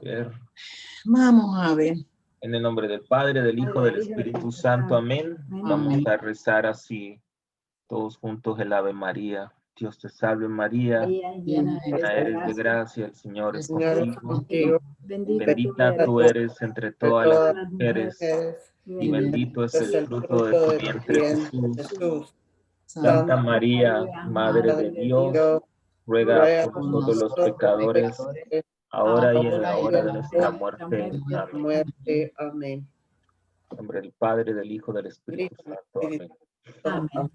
ver. Vamos a ver. En el nombre del Padre, del Hijo, del Espíritu Santo. Amén. Vamos a rezar así, todos juntos el Ave María. Dios te salve María, Llena llena eres de gracia, el Señor es contigo. contigo. Bendita tú eres entre todas las mujeres, y bendito es el fruto de tu vientre, Jesús. Santa María, Madre de Dios, ruega por nosotros los pecadores, ahora y en la hora de nuestra muerte. Amén. Amén. En nombre del Padre, del Hijo, del Espíritu Santo. Amén. Amén.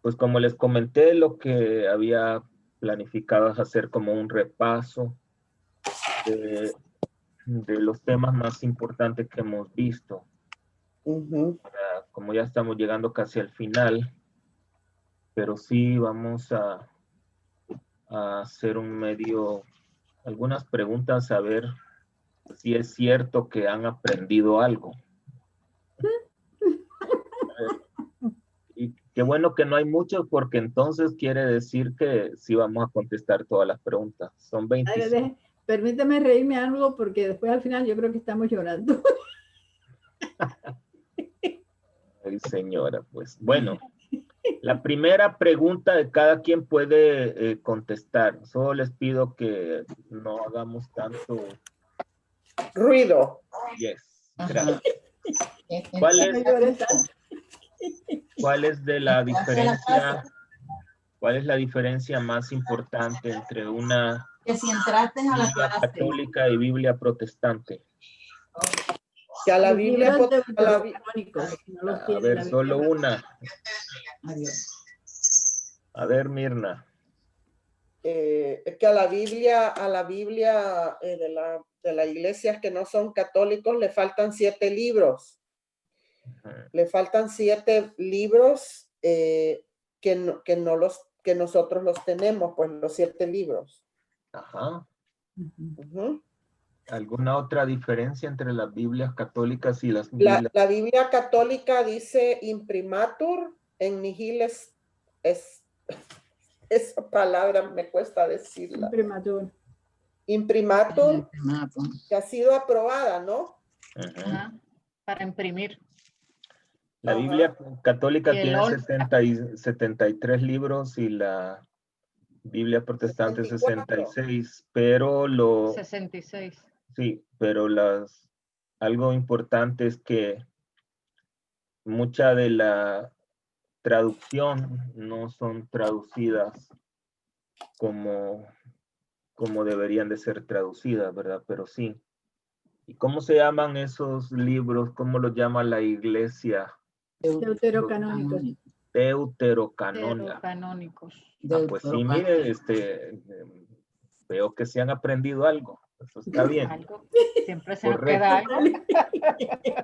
Pues como les comenté, lo que había planificado es hacer como un repaso de los temas más importantes que hemos visto. Como ya estamos llegando casi al final, pero sí vamos a hacer algunas preguntas, a ver si es cierto que han aprendido algo. Y qué bueno que no hay muchos, porque entonces quiere decir que sí vamos a contestar todas las preguntas. Son 25. Permíteme reírme algo, porque después al final yo creo que estamos llorando. Ay, señora, pues bueno. La primera pregunta de cada quien puede contestar. Solo les pido que no hagamos tanto Ruido. yes. Gracias. ¿Cuál es de la diferencia? ¿Cuál es la diferencia más importante entre una Biblia católica y Biblia protestante? Que a la Biblia... A ver, solo una. A ver, Mirna. Es que a la Biblia de las iglesias que no son católicos le faltan 7 libros. Le faltan 7 libros que nosotros los tenemos, pues los 7 libros. Ajá. ¿Alguna otra diferencia entre las Biblias católicas y las Biblias? La Biblia católica dice imprimatur, en nihil esa palabra me cuesta decirla. Imprimatur, que ha sido aprobada, ¿no? Para imprimir. La Biblia católica tiene 73 libros y la Biblia protestante 66, pero 66. Sí, pero algo importante es que mucha de la traducción no son traducidas como deberían de ser traducidas, ¿verdad? Pero sí. ¿Y cómo se llaman esos libros? ¿Cómo los llama la iglesia? Deuterocanónicos. Deuterocanónicos. Pues sí, mire, veo que se han aprendido algo. Eso está bien. Siempre se nos queda algo.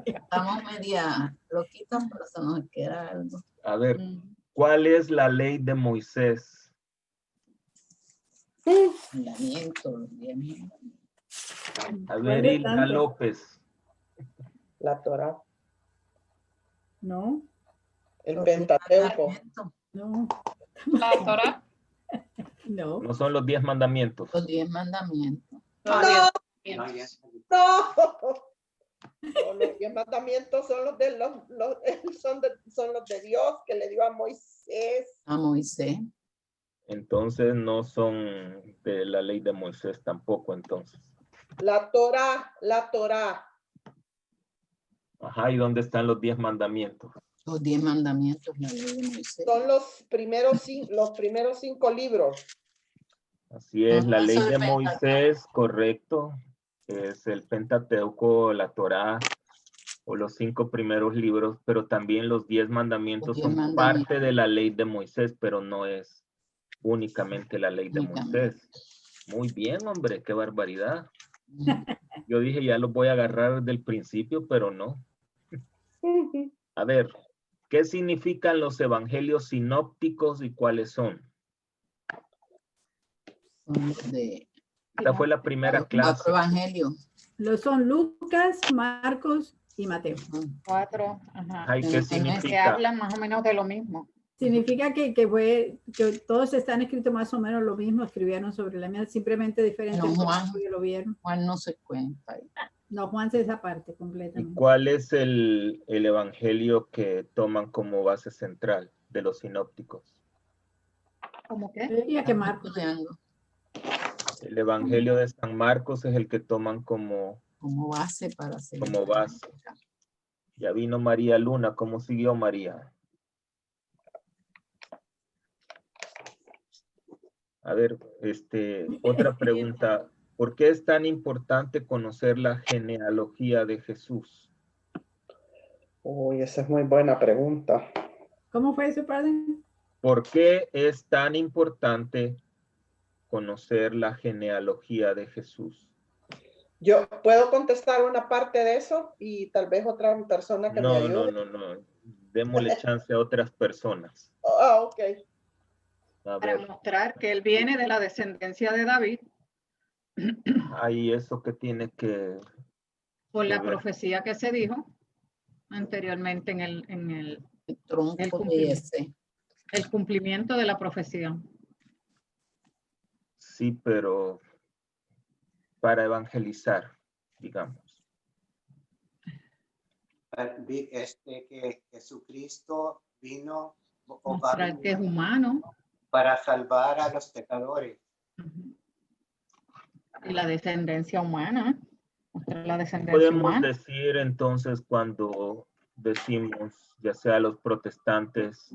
Estamos media loquitas, pero se nos queda algo. A ver, ¿cuál es la ley de Moisés? A ver, Hilda López. La Torá. No. El Pentateuco. No. La Torá. No. No son los 10 mandamientos. Los 10 mandamientos. No, los 10 mandamientos son los de son los de Dios que le dio a Moisés. A Moisés. Entonces no son de la ley de Moisés tampoco, entonces. La Torá. Ajá, ¿y dónde están los 10 mandamientos? Los 10 mandamientos, la ley de Moisés. Son los primeros 5 libros. Así es, la ley de Moisés, correcto. Es el Pentateuco, la Torá, o los 5 primeros libros, pero también los 10 mandamientos son parte de la ley de Moisés, pero no es únicamente la ley de Moisés. Muy bien, hombre, qué barbaridad. Yo dije, ya los voy a agarrar del principio, pero no. A ver, ¿qué significan los evangelios sinópticos y cuáles son? Esta fue la primera clase. Evangelios. Son Lucas, Marcos y Mateo. 4. Ajá. Ay, ¿qué significa? Que hablan más o menos de lo mismo. Significa que todos están escritos más o menos lo mismo, escribieron sobre la mía, simplemente diferentes No, Juan. personas que lo vieron. Juan no se cuenta. No, Juan se esa parte ¿Y completamente. cuál es el evangelio que toman como base central de los sinópticos? ¿Cómo qué? Yo diría que Marcos. El evangelio de San Marcos es el que toman como base para hacer. Como base. Ya vino María Luna. ¿Cómo siguió María? A ver, otra pregunta. ¿Por qué es tan importante conocer la genealogía de Jesús? Uy, esa es muy buena pregunta. ¿Cómo fue eso, padre? ¿Por qué es tan importante conocer la genealogía de Jesús? Yo puedo contestar una parte de eso y tal vez otra persona que me ayude. No. Démosle chance a otras personas. Ok. A Para ver, mostrar que él viene de la descendencia de David hay eso que tiene que... por la que ver. profecía que se dijo anteriormente en el tronco de ese. el cumplimiento de la profecía. Sí, pero para evangelizar, digamos. Que Jesucristo vino Mostrar que es humano. para salvar a los pecadores. Y la descendencia humana. Mostrar la descendencia Podemos humana. decir entonces cuando decimos, ya sea los protestantes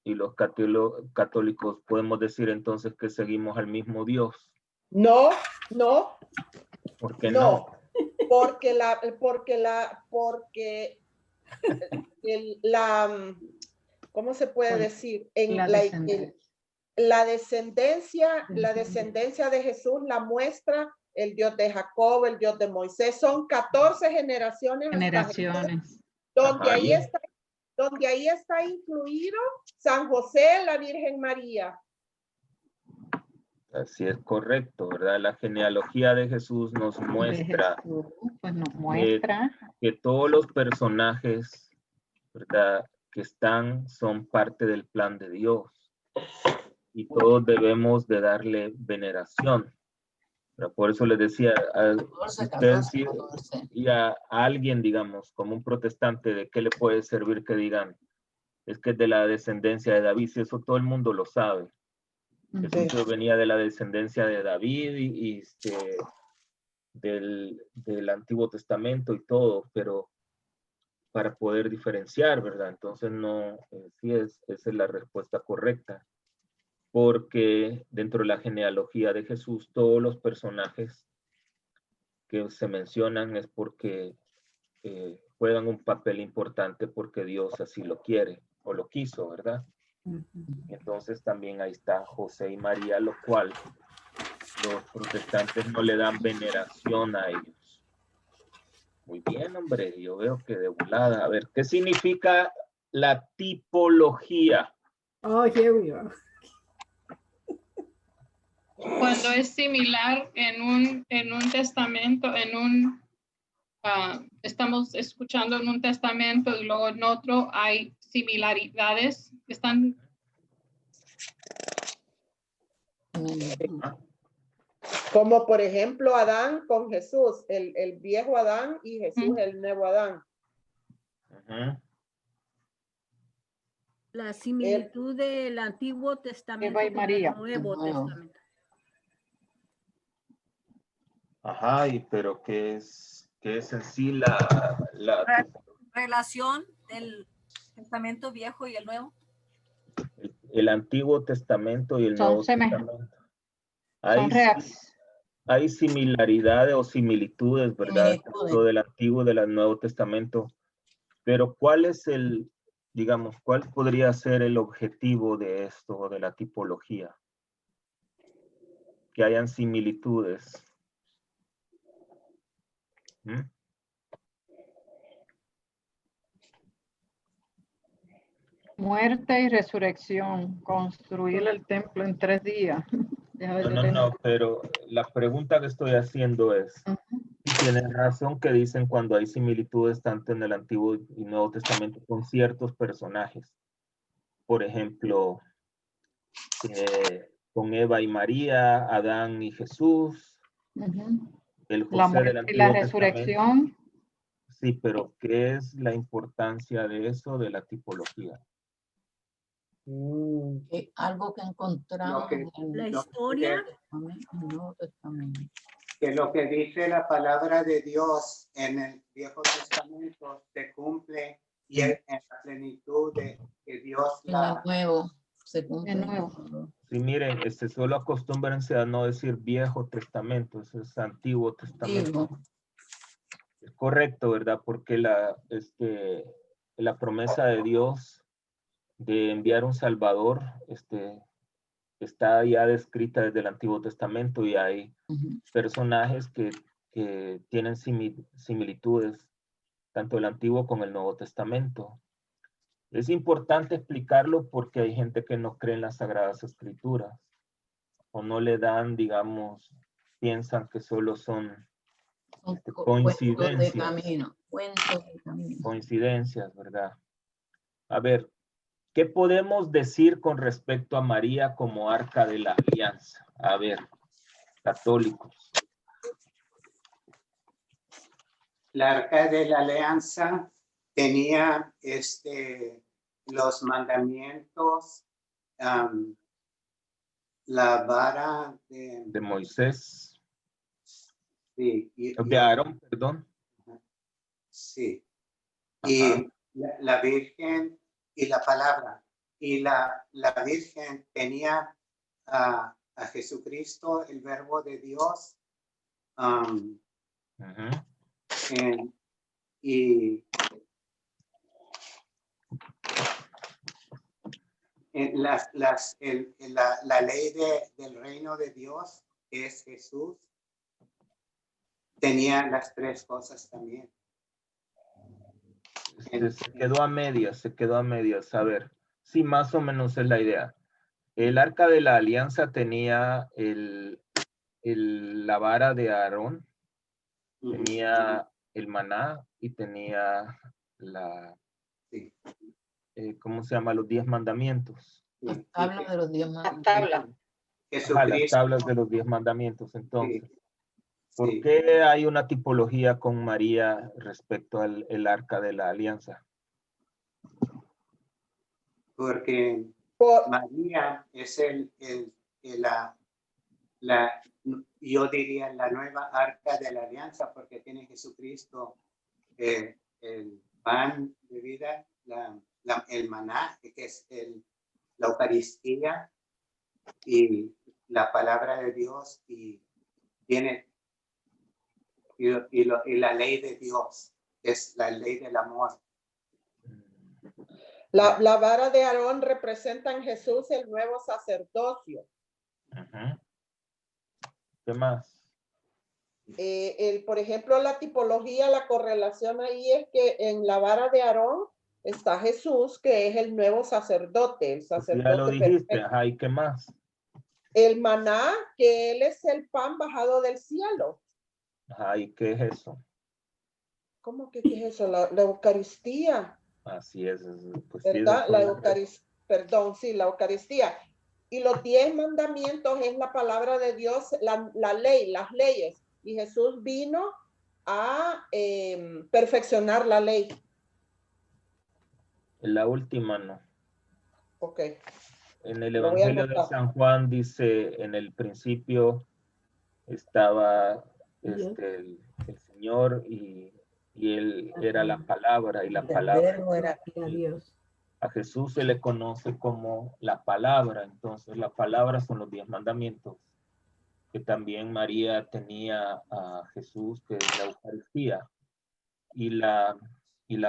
y los católicos, podemos decir entonces que seguimos al mismo Dios. No. ¿Por qué no? Porque ¿cómo se puede decir? La descendencia de Jesús la muestra el Dios de Jacob, el Dios de Moisés. Son 14 generaciones. Donde ahí está incluido San José, la Virgen María. Así es correcto, ¿verdad? La genealogía de Jesús nos muestra, que todos los personajes, ¿verdad?, que son parte del plan de Dios. Y todos debemos de darle veneración. Pero por eso les decía, y a alguien, digamos, como un protestante, ¿de qué le puede servir que digan? Es que es de la descendencia de David, si eso todo el mundo lo sabe. Jesús venía de la descendencia de David y del Antiguo Testamento y todo, pero para poder diferenciar, ¿verdad? Entonces no, esa es la respuesta correcta. Porque dentro de la genealogía de Jesús, todos los personajes que se mencionan es porque juegan un papel importante porque Dios así lo quiere o lo quiso, ¿verdad? Entonces también ahí está José y María, lo cual los protestantes no le dan veneración a ellos. Muy bien, hombre, yo veo que de volada. A ver, ¿qué significa la tipología? Oh, here we go. Cuando es similar en un testamento, estamos escuchando en un testamento y luego en otro hay similaridades que están. Como por ejemplo Adán con Jesús, el viejo Adán y Jesús, el nuevo Adán. La similitud del Antiguo Testamento con el Nuevo Testamento. Ajá, pero ¿qué es en sí la relación del Testamento Viejo y el Nuevo? El Antiguo Testamento y el Nuevo Testamento. Hay similaridades o similitudes, ¿verdad? Dentro del Antiguo y del Nuevo Testamento. Pero ¿cuál es cuál podría ser el objetivo de esto, de la tipología? Que hayan similitudes. Muerte y resurrección, construir el templo en 3 días. No, pero la pregunta que estoy haciendo es, ¿tienen razón que dicen cuando hay similitudes tanto en el Antiguo y Nuevo Testamento con ciertos personajes? por ejemplo, con Eva y María, Adán y Jesús, el La José del muerte y la Antiguo Testamento. resurrección. Sí, pero ¿qué es la importancia de eso, de la tipología? Algo que encontramos en La el historia. Nuevo Testamento. Que lo que dice la palabra de Dios en el Viejo Testamento se cumple y en la plenitud de que Dios En el Nuevo se cumple. De nuevo. Sí, miren, solo acostúmbrense a no decir Viejo Testamento, eso es Antiguo Testamento. Digo, Es correcto, ¿verdad? Porque la promesa de Dios de enviar un Salvador está ya descrita desde el Antiguo Testamento y hay personajes que tienen similitudes, tanto el Antiguo como el Nuevo Testamento. Es importante explicarlo porque hay gente que no cree en las Sagradas Escrituras o no le dan, digamos, piensan que solo son coincidencias. Cuentos de camino. Coincidencias, ¿verdad? A ver, ¿qué podemos decir con respecto a María como arca de la alianza? A ver, católicos. La arca de la alianza tenía los mandamientos, la vara De Moisés. Sí, De Aarón, perdón. Sí. Y la Virgen y la palabra. Y la Virgen tenía a Jesucristo, el verbo de Dios. Y la ley del reino de Dios, que es Jesús, tenía las tres cosas también. Se quedó a medias. A ver, sí, más o menos es la idea. El arca de la alianza tenía la vara de Aarón, tenía el maná y tenía ¿cómo se llama? Los 10 mandamientos. Las tablas de los 10 mandamientos. Las tablas de los 10 mandamientos, entonces. Sí. ¿Por qué hay una tipología con María respecto al arca de la alianza? Porque María es yo diría la nueva arca de la alianza, porque tiene Jesucristo el pan de vida, el maná, que es la Eucaristía y la palabra de Dios, y tiene y la ley de Dios, es la ley del amor. La vara de Aarón representa en Jesús el nuevo sacerdocio. ¿Qué más? Por ejemplo, la tipología, la correlación ahí es que en la vara de Aarón está Jesús, que es el nuevo sacerdote, el sacerdote. Ya lo dijiste, perfecto. ¿y qué más? El maná, que él es el pan bajado del cielo. ¿Y qué es eso? ¿Cómo que qué es eso? La Eucaristía. Así es. Pues ¿Verdad? sí, la Eucaristía. Perdón, sí, la Eucaristía. Y los 10 mandamientos es la palabra de Dios, la ley, las leyes. Y Jesús vino a perfeccionar la ley. La última no. Ok. En el Evangelio de San Juan dice, en el principio estaba el Señor y Él era la palabra y la palabra era Dios. A Jesús se le conoce como la palabra, entonces la palabra son los 10 mandamientos, que también María tenía a Jesús, que es la Eucaristía, y la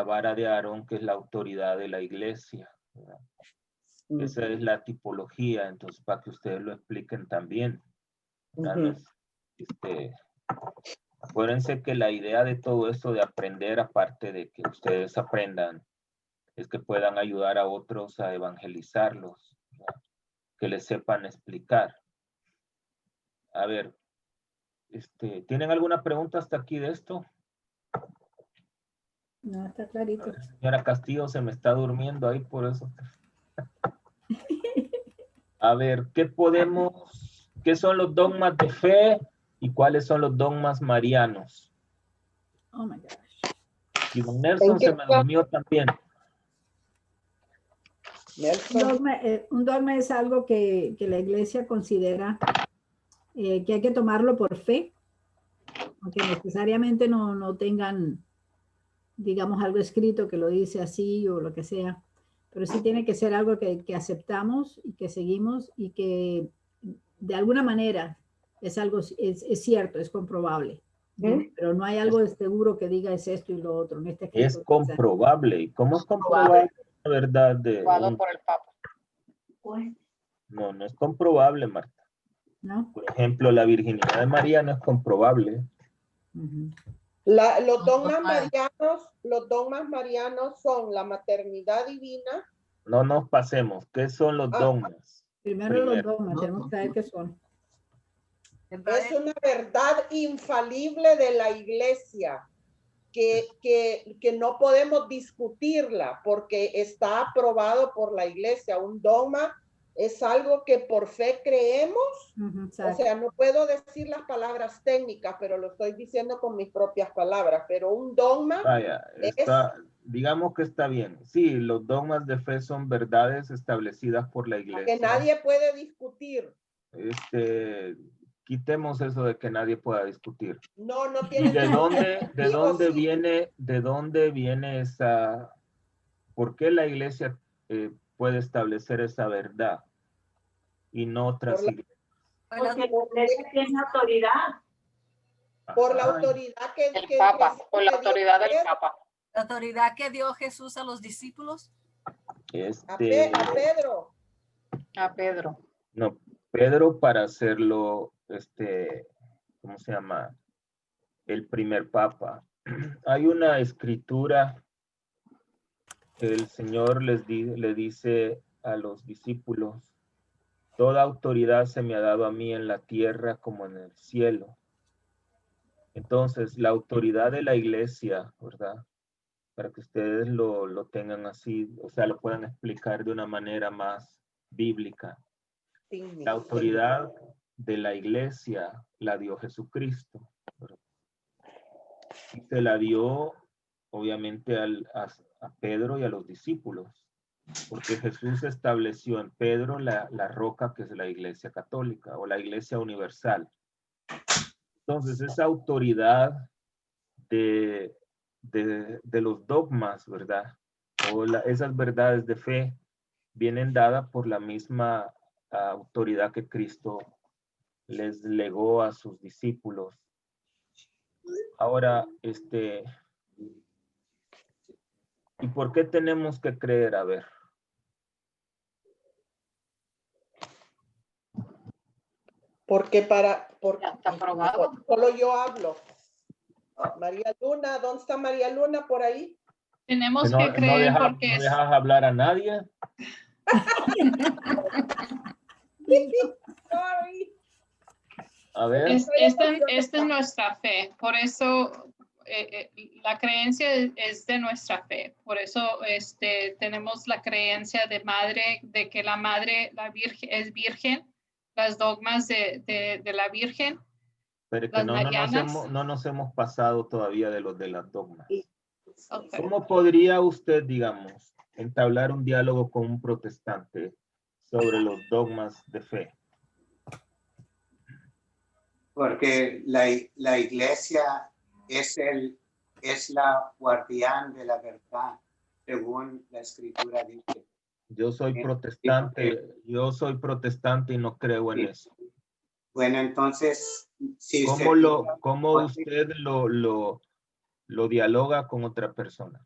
vara de Aarón, que es la autoridad de la iglesia, ¿verdad? Esa es la tipología, entonces para que ustedes lo expliquen también. Acuérdense que la idea de todo esto de aprender, aparte de que ustedes aprendan, es que puedan ayudar a otros a evangelizarlos, ¿verdad? Que les sepan explicar. A ver, ¿tienen alguna pregunta hasta aquí de esto? No, está clarito. Señora Castillo se me está durmiendo ahí, por eso. A ver, ¿qué son los dogmas de fe y cuáles son los dogmas marianos? Oh my gosh. Y don Nelson se me durmió también. Un dogma es algo que la iglesia considera que hay que tomarlo por fe, aunque necesariamente no tengan, digamos, algo escrito que lo dice así o lo que sea, pero sí tiene que ser algo que aceptamos y que seguimos y que de alguna manera es algo, es cierto, es comprobable. Pero no hay algo de seguro que diga es esto y lo otro. Es comprobable. ¿Y cómo es comprobable la verdad de por el Papa? No es comprobable, Marta. ¿No? Por ejemplo, la virginidad de María no es comprobable. Los dogmas marianos son la maternidad divina. No nos pasemos. ¿Qué son los dogmas? Primero los dogmas, tenemos que saber qué son. Es una verdad infalible de la iglesia que no podemos discutirla porque está aprobado por la iglesia. Un dogma es algo que por fe creemos. O sea, no puedo decir las palabras técnicas, pero lo estoy diciendo con mis propias palabras. Pero un dogma digamos que está bien. Sí, los dogmas de fe son verdades establecidas por la iglesia. Que nadie puede discutir. Quitemos eso de que nadie pueda discutir. No tiene. ¿De dónde viene esa? ¿Por qué la iglesia puede establecer esa verdad y no otras iglesias? Porque la iglesia tiene autoridad. Por la autoridad por la autoridad del Papa. La autoridad que dio Jesús a los discípulos. A Pedro. A Pedro. No, Pedro para hacerlo, ¿cómo se llama? El primer papa. Hay una escritura que el Señor le dice a los discípulos: toda autoridad se me ha dado a mí en la tierra como en el cielo. Entonces, la autoridad de la iglesia, ¿verdad? Para que ustedes lo tengan así, o sea, lo puedan explicar de una manera más bíblica. La autoridad de la iglesia la dio Jesucristo, ¿verdad? Y se la dio, obviamente, a Pedro y a los discípulos, porque Jesús estableció en Pedro la roca que es la iglesia católica o la iglesia universal. Entonces, esa autoridad de los dogmas, ¿verdad? O esas verdades de fe vienen dadas por la misma autoridad que Cristo les legó a sus discípulos. Ahora, ¿y por qué tenemos que creer? A ver. Porque está probado. Solo yo hablo. María Luna, ¿dónde está María Luna por ahí? Tenemos que creer porque ¿No dejas hablar a nadie? A ver. Esta es nuestra fe. Por eso la creencia es de nuestra fe. Por eso tenemos la creencia de que la madre, la virgen, es virgen. Las dogmas de la virgen. Pero que no nos hemos pasado todavía de las dogmas. Okay. ¿Cómo podría usted, digamos, entablar un diálogo con un protestante sobre los dogmas de fe? Porque la iglesia es la guardián de la verdad, según la escritura dice. Yo soy protestante y no creo en eso. Bueno, entonces, si ¿Cómo usted lo dialoga con otra persona?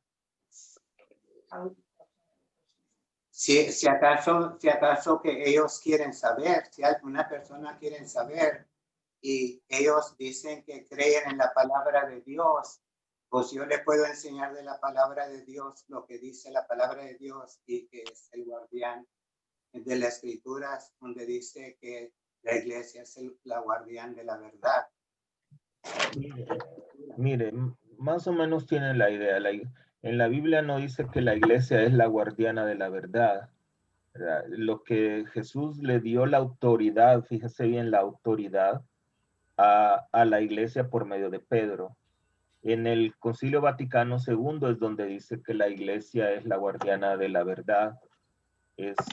Si acaso que ellos quieren saber, si alguna persona quiere saber y ellos dicen que creen en la palabra de Dios, pues yo les puedo enseñar de la palabra de Dios lo que dice la palabra de Dios y que es el guardián de las escrituras, donde dice que la iglesia es la guardián de la verdad. Mire, más o menos tienen la idea. En la Biblia no dice que la iglesia es la guardiana de la verdad. ¿verdad? Lo que Jesús le dio la autoridad, fíjese bien, la autoridad a la iglesia por medio de Pedro. En el Concilio Vaticano II es donde dice que la iglesia es la guardiana de la verdad.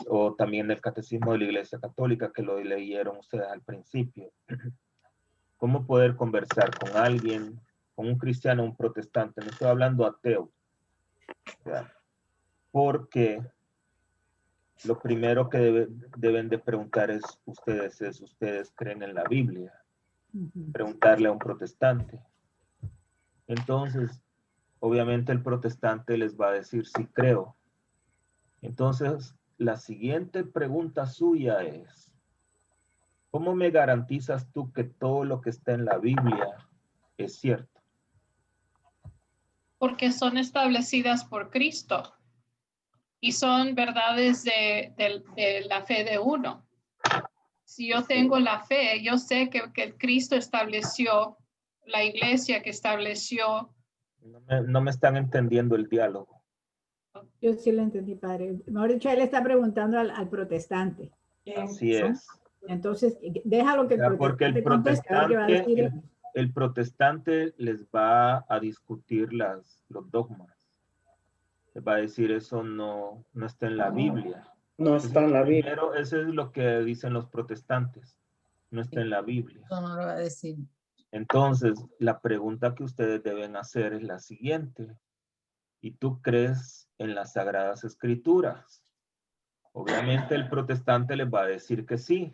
O también el Catecismo de la Iglesia Católica, que lo leyeron ustedes al principio. ¿Cómo poder conversar con alguien, con un cristiano, un protestante? No estoy hablando ateo. ¿Verdad? Porque lo primero que deben de preguntar es, ¿ustedes creen en la Biblia? Preguntarle a un protestante. Entonces, obviamente el protestante les va a decir, sí creo. Entonces, la siguiente pregunta suya es, ¿cómo me garantizas tú que todo lo que está en la Biblia es cierto? Porque son establecidas por Cristo y son verdades de la fe de uno. Si yo tengo la fe, yo sé que Cristo estableció, la iglesia que estableció. No me están entendiendo el diálogo. Yo sí lo entendí, padre. Mejor dicho, él está preguntando al protestante. Así es. Entonces, déjalo que Porque el protestante les va a discutir los dogmas. Les va a decir, eso no está en la Biblia. No está en la Biblia. Pero eso es lo que dicen los protestantes. No está en la Biblia. No lo va a decir. Entonces, la pregunta que ustedes deben hacer es la siguiente. ¿Y tú crees en las Sagradas Escrituras? Obviamente el protestante les va a decir que sí.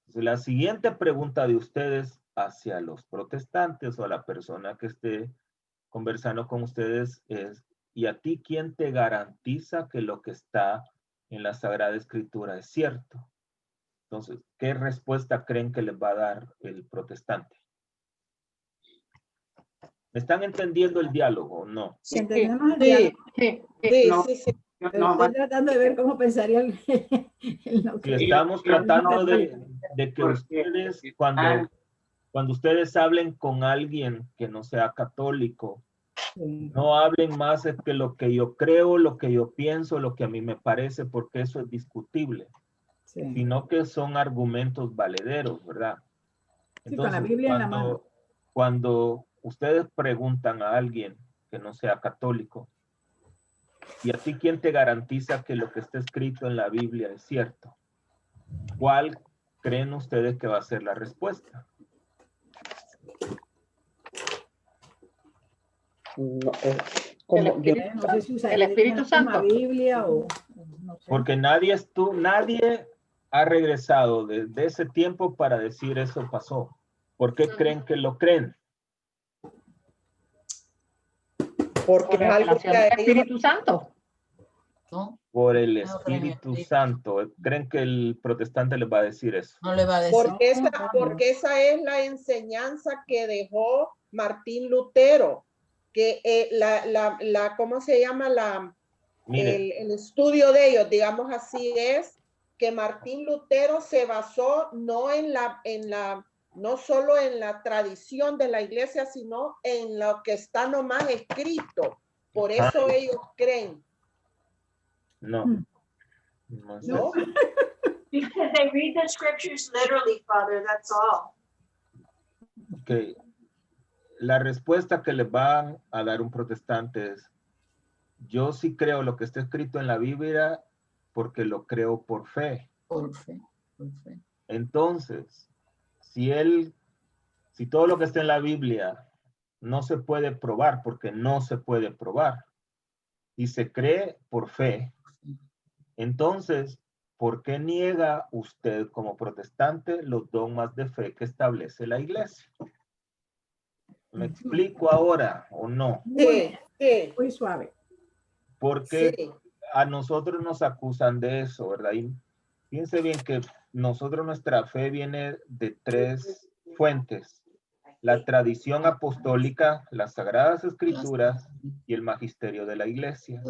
Entonces, la siguiente pregunta de ustedes hacia los protestantes o a la persona que esté conversando con ustedes es, ¿y a ti quién te garantiza que lo que está en la Sagrada Escritura es cierto? Entonces, ¿qué respuesta creen que les va a dar el protestante? ¿Me están entendiendo el diálogo o no? Sí, entendemos el diálogo. Sí. Estoy tratando de ver cómo pensaría el Si estamos tratando de que ustedes, cuando ustedes hablen con alguien que no sea católico, no hablen más de que lo que yo creo, lo que yo pienso, lo que a mí me parece, porque eso es discutible. Sino que son argumentos valederos, ¿verdad? Entonces, con la Biblia en la mano. Cuando ustedes preguntan a alguien que no sea católico, ¿y a ti quién te garantiza que lo que está escrito en la Biblia es cierto? ¿Cuál creen ustedes que va a ser la respuesta? No, no sé si el Espíritu Santo. Biblia o, no sé. Porque nadie ha regresado desde ese tiempo para decir eso pasó. ¿Por qué creen que lo creen? Porque es algo que el Espíritu Santo. ¿No? Por el Espíritu Santo. ¿Creen que el protestante les va a decir eso? No le va a decir. Porque esa es la enseñanza que dejó Martín Lutero, que ¿cómo se llama? El estudio de ellos, digamos así, es que Martín Lutero se basó no solo en la tradición de la iglesia, sino en lo que está nomás escrito. Por eso ellos creen. No. No. Because they read the scriptures literally, Father, that's all. Okay. La respuesta que le van a dar un protestante es, yo sí creo lo que está escrito en la Biblia porque lo creo por fe. Por fe, por fe. Entonces, si todo lo que está en la Biblia no se puede probar porque no se puede probar y se cree por fe, entonces, ¿por qué niega usted como protestante los dogmas de fe que establece la iglesia? ¿Me explico ahora o no? Sí, sí. Muy suave. Porque a nosotros nos acusan de eso, ¿verdad? Y fíjense bien que nuestra fe viene de 3 fuentes. La tradición apostólica, las Sagradas Escrituras y el magisterio de la iglesia.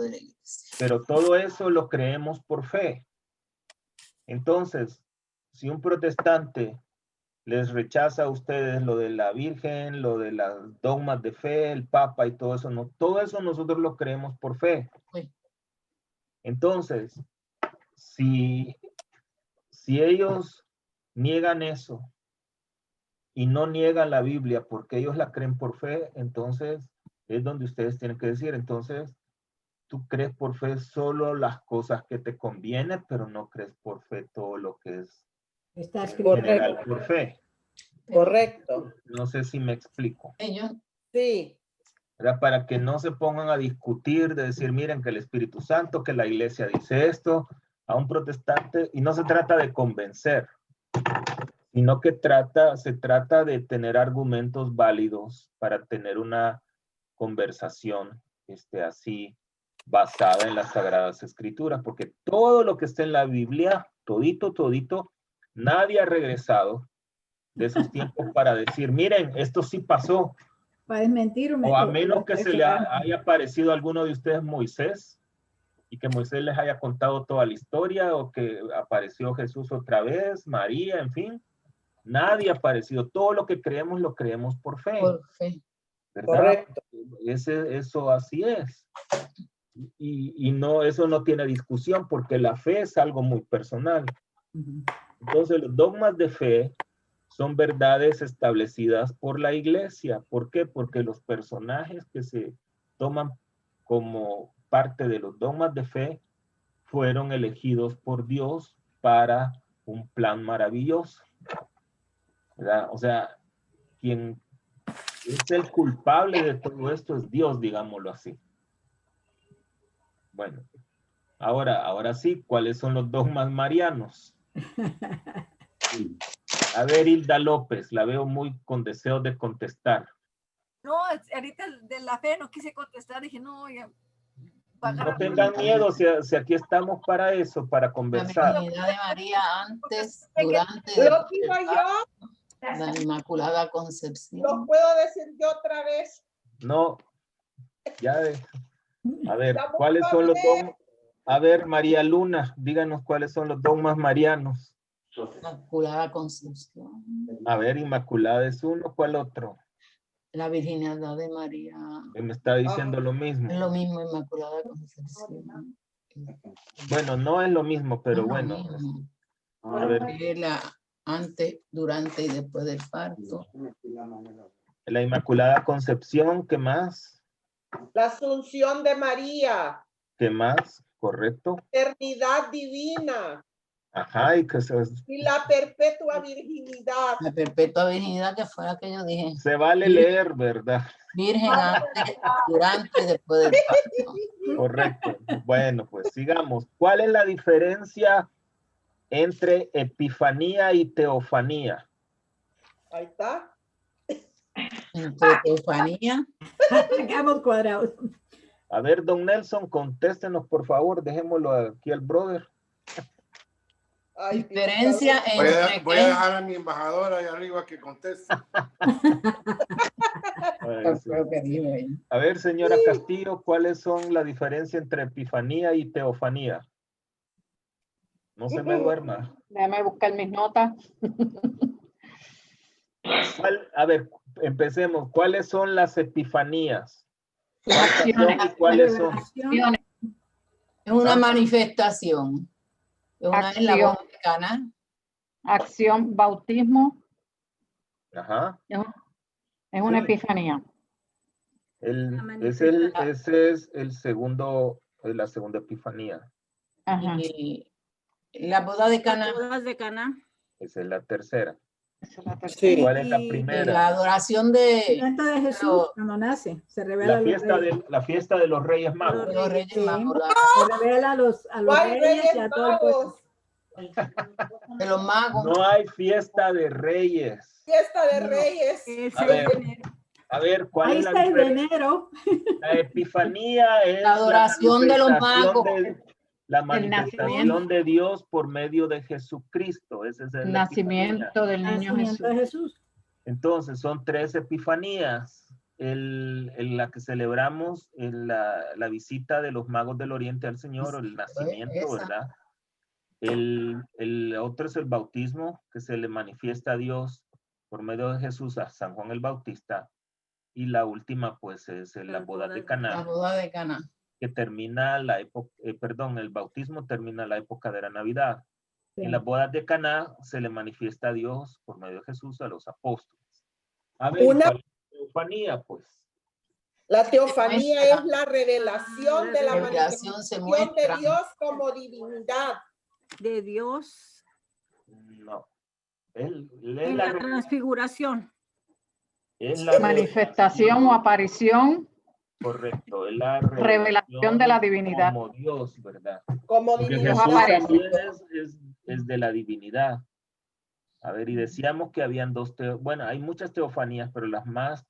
Pero todo eso lo creemos por fe. Entonces, si un protestante les rechaza a ustedes lo de la Virgen, lo de las dogmas de fe, el Papa y todo eso nosotros lo creemos por fe. Entonces, si ellos niegan eso y no niegan la Biblia porque ellos la creen por fe, entonces es donde ustedes tienen que decir, entonces tú crees por fe solo las cosas que te convienen, pero no crees por fe todo lo que es Está escrito. general por fe. Correcto. No sé si me explico. Ellos, Sí. ¿Verdad? Para que no se pongan a discutir, de decir, miren que el Espíritu Santo, que la iglesia dice esto, a un protestante, y no se trata de convencer, sino que se trata de tener argumentos válidos para tener una conversación así basada en las Sagradas Escrituras, porque todo lo que está en la Biblia, todito, nadie ha regresado de esos tiempos para decir, miren, esto sí pasó. Para desmentir O a menos que se le haya aparecido a alguno de ustedes Moisés y que Moisés les haya contado toda la historia, o que apareció Jesús otra vez, María, en fin. Nadie ha aparecido. Todo lo que creemos lo creemos por fe. por fe. ¿Verdad? Correcto. Eso así es. Y no, eso no tiene discusión porque la fe es algo muy personal. Entonces los dogmas de fe son verdades establecidas por la iglesia. ¿Por qué? Porque los personajes que se toman como parte de los dogmas de fe fueron elegidos por Dios para un plan maravilloso. ¿Verdad? O sea, quien es el culpable de todo esto es Dios, digámoslo así. Bueno, ahora sí, ¿cuáles son los dogmas marianos? A ver, Hilda López, la veo muy con deseo de contestar. No, ahorita de la fe no quise contestar, dije, no, ya. No tengan miedo, si aquí estamos para eso, para conversar. La Virginidad de María antes, durante y Lo después digo del yo. parto, la Inmaculada Concepción. Lo puedo decir yo otra vez. No, ya a ver, ¿cuáles son los dogmas? A ver, María Luna, díganos cuáles son los dogmas marianos. Inmaculada Concepción. A ver, Inmaculada es uno, ¿cuál otro? La Virginidad de María. Me está diciendo lo mismo. Es lo mismo, Inmaculada Concepción. Bueno, no es lo mismo, pero bueno. A ver. La antes, durante y después del parto. La Inmaculada Concepción, ¿qué más? La Asunción de María. ¿Qué más? ¿Correcto? Eternidad divina. Ajá, y que y la perpetua virginidad. La perpetua virginidad, que fue la que yo dije. Se vale leer, ¿verdad? Virgen antes, durante y después del parto. Correcto. Bueno, pues sigamos. ¿Cuál es la diferencia entre epifanía y teofanía? Ahí está. Entre teofanía. Quedamos cuadrados. A ver, don Nelson, contéstenos, por favor. Dejémoslo aquí al brother. Ay, diferencia entre... Voy a dejar a mi embajadora ahí arriba que conteste. A ver, señora Castillo, ¿cuáles son la diferencia entre epifanía y teofanía? No se me duerma. Déjame buscar mis notas. A ver, empecemos. ¿Cuáles son las epifanías? ¿Cuáles son? Es una manifestación. Una en la boda de Caná. Acción, bautismo. Ajá. Es una epifanía. Ese es el segundo, la segunda epifanía. Ajá. Y la boda de Caná. Las bodas de Caná. Esa es la tercera. Sí. ¿Cuál es la primera? La adoración de Jesús cuando nace. Se revela la fiesta de los Reyes Magos. Los Reyes Magos. Se revela a los reyes y a todo el pueblo. De los magos. No hay fiesta de Reyes. Fiesta de Reyes. A ver, ¿cuál es la 6 de diferencia? enero. La epifanía es la adoración de los magos. La manifestación de Dios por medio de Jesucristo. Ese es el nacimiento del niño Jesús. Entonces, son 3 epifanías. La que celebramos, la visita de los magos del Oriente al Señor, o el nacimiento, ¿verdad? El otro es el bautismo, que se le manifiesta a Dios por medio de Jesús a San Juan el Bautista. Y la última, pues, es la boda de Caná. La boda de Caná. que termina la época, el bautismo termina la época de la Navidad. Sí. En las bodas de Caná se le manifiesta a Dios por medio de Jesús a los apóstoles. A ver, ¿cuál es la teofanía, pues? La teofanía es la revelación de la manifestación de Dios como divinidad. De Dios. No. En la transfiguración. Es la manifestación o aparición. Correcto, es la revelación de la divinidad. Como Dios, ¿verdad? Como porque divinidad. Jesús también es de la divinidad. A ver, y decíamos que habían bueno, hay muchas teofanías, pero las más,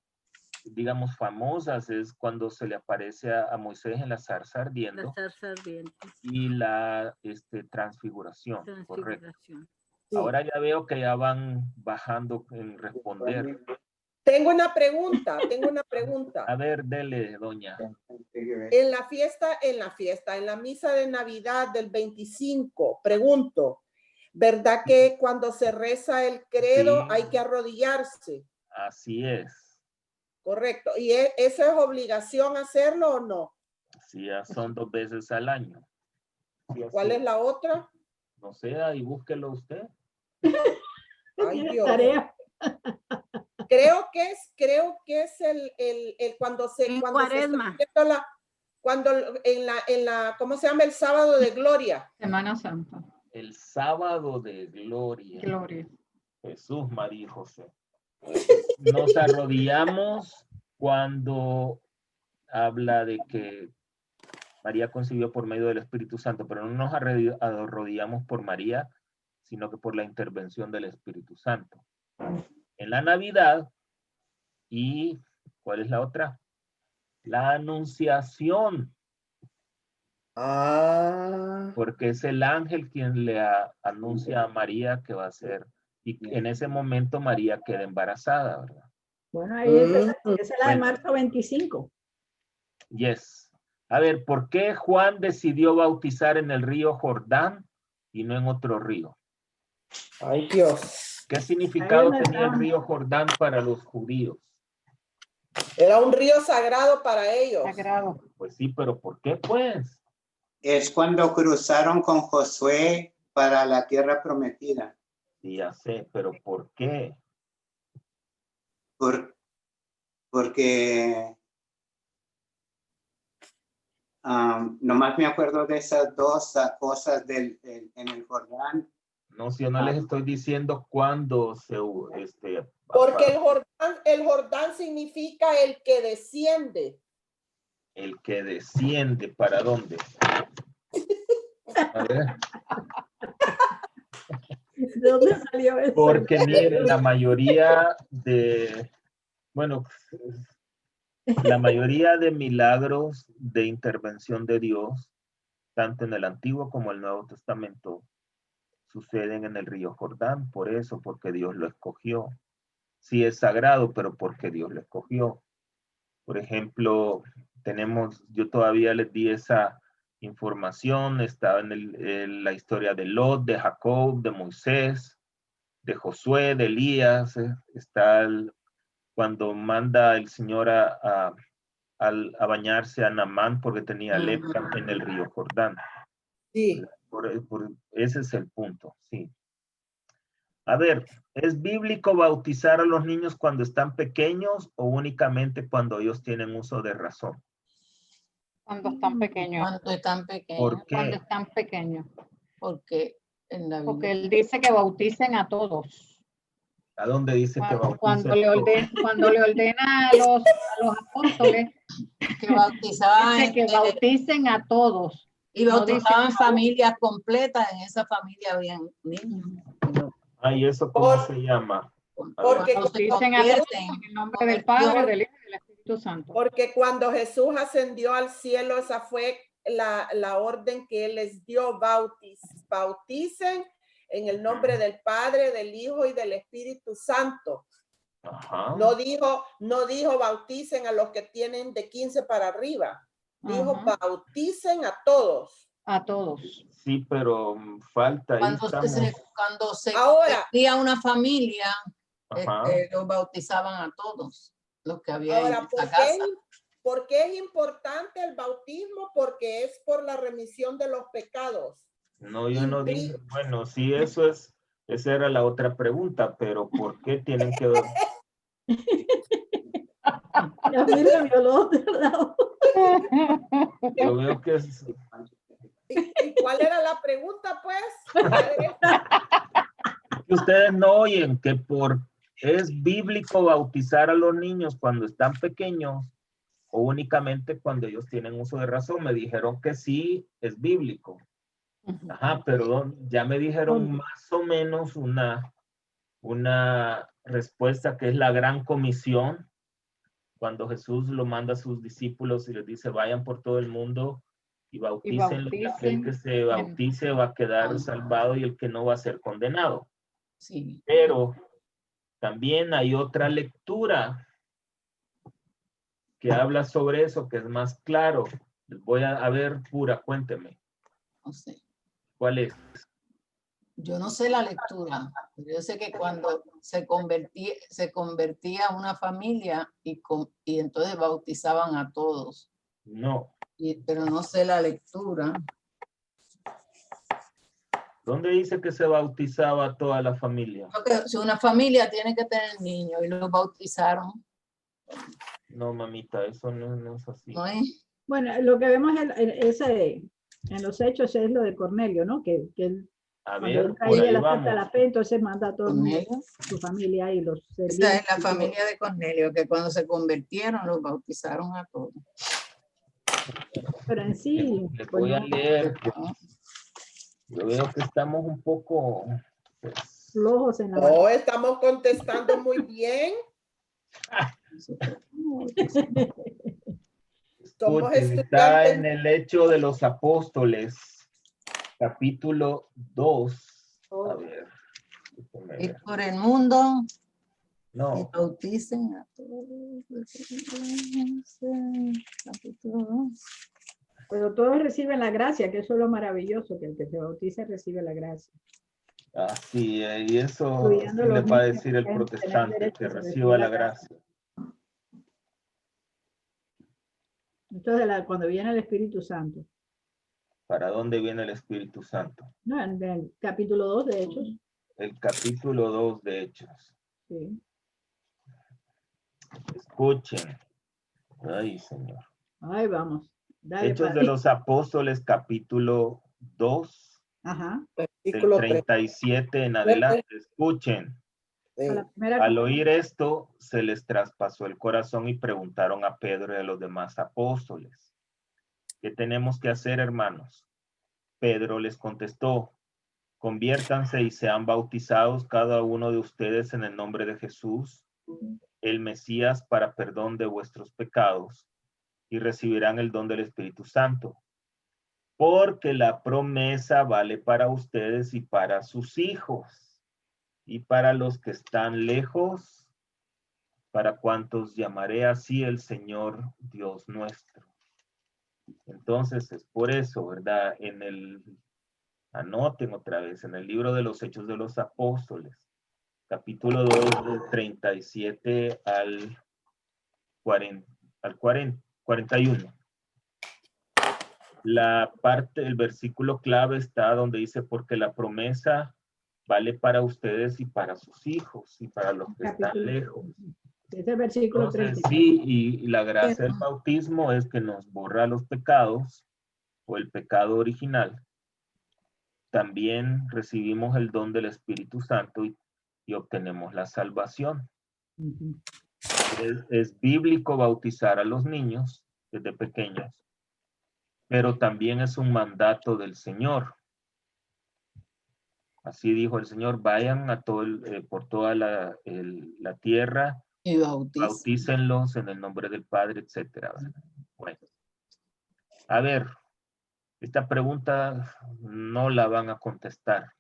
digamos, famosas es cuando se le aparece a Moisés en la zarza ardiendo. La zarza ardiente. Y la transfiguración, correcto. Sí. Ahora ya veo que ya van bajando en responder. Tengo una pregunta. A ver, dele, doña. En la misa de Navidad del 25, pregunto, ¿verdad que cuando se reza el credo hay que arrodillarse? Así es. Correcto. ¿Y esa es obligación hacerlo o no? Sí, ya son 2 veces al año. Sí, ¿cuál es la otra? No sé, ahí búsquelo usted. Ay, Dios. Creo que es el cuando ¿cómo se llama? El sábado de gloria. Semana Santa. El sábado de gloria. Gloria. Jesús, María y José. Nos arrodillamos cuando habla de que María concibió por medio del Espíritu Santo, pero no nos arrodillamos por María, sino que por la intervención del Espíritu Santo. En la Navidad, y ¿cuál es la otra? La Anunciación. Porque es el ángel quien le anuncia a María que va a ser, y en ese momento María queda embarazada, ¿verdad? Bueno, ahí esa es la de marzo 25. Yes. A ver, ¿por qué Juan decidió bautizar en el río Jordán y no en otro río? Ay, Dios. ¿Qué significado tenía el río Jordán para los judíos? Era un río sagrado para ellos. Sagrado. Pues sí, pero ¿por qué, pues? Es cuando cruzaron con Josué para la tierra prometida. Sí, ya sé, pero ¿por qué? Porque nomás me acuerdo de esas 2 cosas en el Jordán. No, si yo no les estoy diciendo cuándo se... Porque el Jordán significa el que desciende. El que desciende, ¿para dónde? A ver. ¿De dónde salió eso? Porque miren, la mayoría de milagros de intervención de Dios, tanto en el Antiguo como el Nuevo Testamento, suceden en el río Jordán. Por eso, porque Dios lo escogió. Sí es sagrado, pero porque Dios lo escogió. Por ejemplo, yo todavía les di esa información, estaba en la historia de Lot, de Jacob, de Moisés, de Josué, de Elías, está cuando manda el Señor a bañarse a Naamán porque tenía lepra en el río Jordán. Sí. Ese es el punto, sí. A ver, ¿es bíblico bautizar a los niños cuando están pequeños o únicamente cuando ellos tienen uso de razón? Cuando están pequeños. Cuando están pequeños. ¿Por qué? Cuando están pequeños. Porque en la Biblia. Porque él dice que bauticen a todos. ¿A dónde dice que bauticen? Cuando le ordena a los apóstoles que bautizaban, dice que bauticen a todos. Y bautizaban familias completas. En esa familia habían niños. ¿Y eso cómo se llama? Porque bauticen a todos en el nombre del Padre, del Hijo y del Espíritu Santo. Porque cuando Jesús ascendió al cielo, esa fue la orden que él les dio: bauticen en el nombre del Padre, del Hijo y del Espíritu Santo. Ajá. No dijo bauticen a los que tienen de 15 para arriba. Dijo bauticen a todos. A todos. Sí, pero falta ahí. Cuando se convertía una familia, los bautizaban a todos los que había en esa casa. ¿Por qué es importante el bautismo? Porque es por la remisión de los pecados. No, yo no dije, bueno, sí, eso es, esa era la otra pregunta, pero ¿por qué tienen que ver? Ya mira, violó, ¿verdad? Yo veo que es... ¿Y cuál era la pregunta, pues? Que ustedes no oyen que es bíblico bautizar a los niños cuando están pequeños o únicamente cuando ellos tienen uso de razón. Me dijeron que sí, es bíblico. Ajá, perdón, ya me dijeron más o menos una respuesta que es la gran comisión, cuando Jesús lo manda a sus discípulos y les dice, vayan por todo el mundo y bautícenlo, y aquel que se bautice va a quedar salvado y el que no va a ser condenado. Sí. Pero también hay otra lectura que habla sobre eso, que es más claro. Les voy a ver, pura, cuénteme. No sé. ¿Cuál es? Yo no sé la lectura. Yo sé que cuando se convertía una familia y entonces bautizaban a todos. No. Pero no sé la lectura. ¿Dónde dice que se bautizaba a toda la familia? Porque si una familia tiene que tener niños y los bautizaron. No, mamita, eso no es así. ¿No es? Bueno, lo que vemos en los hechos es lo de Cornelio, ¿no? Que él, a cuando ver, él traía por ahí la vamos. carta a la fe, entonces manda a todo el mundo, su familia y los Esa es la familia de Cornelio, que cuando se convirtieron los bautizaron a todos. Pero en sí, les voy a leer. Yo veo que estamos un poco flojos en la mano. No, estamos contestando muy bien. Está en el Hecho de los Apóstoles, capítulo 2. A ver. Y por el mundo. No. Y bauticen a todos. Capítulo 2. Pero todos reciben la gracia, que eso es lo maravilloso, que el que se bautiza recibe la gracia. Así, y eso sí le va a decir el protestante, que reciba la gracia. Entonces, cuando viene el Espíritu Santo. ¿Para dónde viene el Espíritu Santo? No, en el capítulo 2 de Hechos. El capítulo 2 de Hechos. Sí. Escuchen. Ay, Señor. Ahí vamos. Dale, Hechos de los Apóstoles, capítulo 2. Ajá. Del 37 en adelante. Escuchen. Al oír esto, se les traspasó el corazón y preguntaron a Pedro y a los demás apóstoles: ¿qué tenemos que hacer, hermanos? Pedro les contestó: conviértanse y sean bautizados cada uno de ustedes en el nombre de Jesús, el Mesías, para perdón de vuestros pecados, y recibirán el don del Espíritu Santo. Porque la promesa vale para ustedes y para sus hijos, y para los que están lejos, para cuantos llamaré así el Señor Dios nuestro. Entonces es por eso, ¿verdad? Anoten otra vez, en el libro de los Hechos de los Apóstoles, capítulo 2, del 37 al 41. El versículo clave está donde dice: porque la promesa vale para ustedes y para sus hijos y para los que están lejos. Es el versículo. Entonces, sí, y la gracia del bautismo es que nos borra los pecados o el pecado original. También recibimos el don del Espíritu Santo y obtenemos la salvación. Es bíblico bautizar a los niños desde pequeños, pero también es un mandato del Señor. Así dijo el Señor: vayan por toda la tierra y bautícenlos en el nombre del Padre, etcétera. Bueno, a ver, esta pregunta no la van a contestar.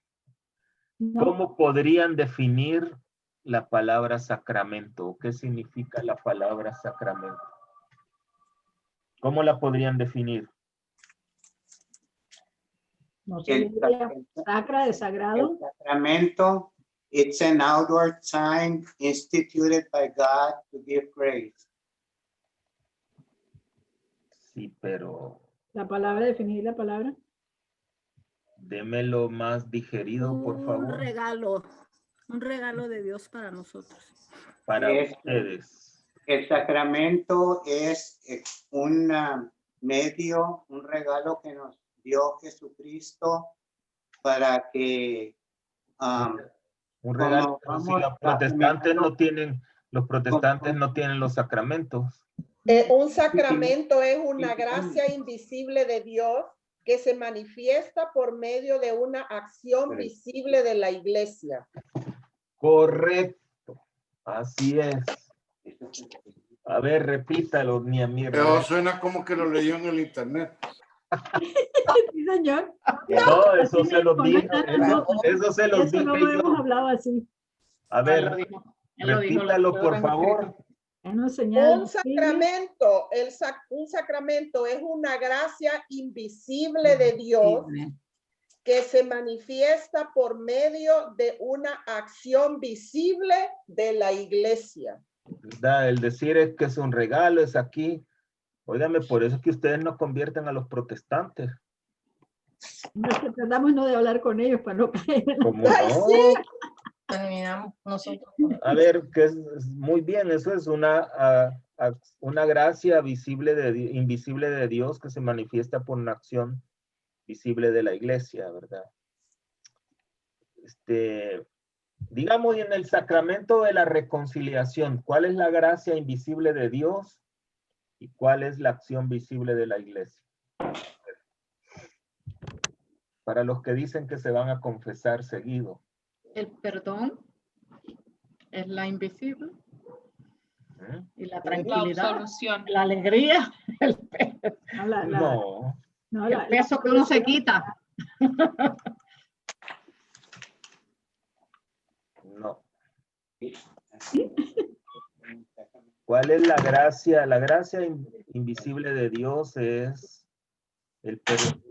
No. ¿Cómo podrían definir la palabra sacramento? ¿Qué significa la palabra sacramento? ¿Cómo la podrían definir? No sé, sacra de sagrado. El sacramento, it's an outward sign instituted by God to give grace. Sí, pero La palabra, definir la palabra. démelo más digerido, por favor. Un regalo de Dios para nosotros. Para ustedes. El sacramento es un medio, un regalo que nos dio Jesucristo para que un regalo, pero si los protestantes no tienen, los sacramentos. Un sacramento es una gracia invisible de Dios que se manifiesta por medio de una acción visible de la iglesia. Correcto, así es. A ver, repítalo, mi amigo. Pero suena como que lo leyó en el internet. Sí, señor. No, eso se lo dije. Eso se lo dije no lo hemos hablado así. A ver, repítalo, por favor. Un sacramento es una gracia invisible de Dios que se manifiesta por medio de una acción visible de la iglesia. ¿Verdad? El decir es que es un regalo, es aquí. Óigame, por eso es que ustedes no convierten a los protestantes. No, es que tratamos no de hablar con ellos para no caer. ¿Cómo no? Sí. Terminamos nosotros. A ver, que es muy bien, eso es una gracia invisible de Dios que se manifiesta por una acción visible de la iglesia, ¿verdad? Digamos, en el sacramento de la reconciliación, ¿cuál es la gracia invisible de Dios y cuál es la acción visible de la iglesia? Para los que dicen que se van a confesar seguido. El perdón es la invisible. Y la tranquilidad, la absolución, la alegría, el peso que uno se quita. No. ¿Cuál es la gracia? La gracia invisible de Dios es el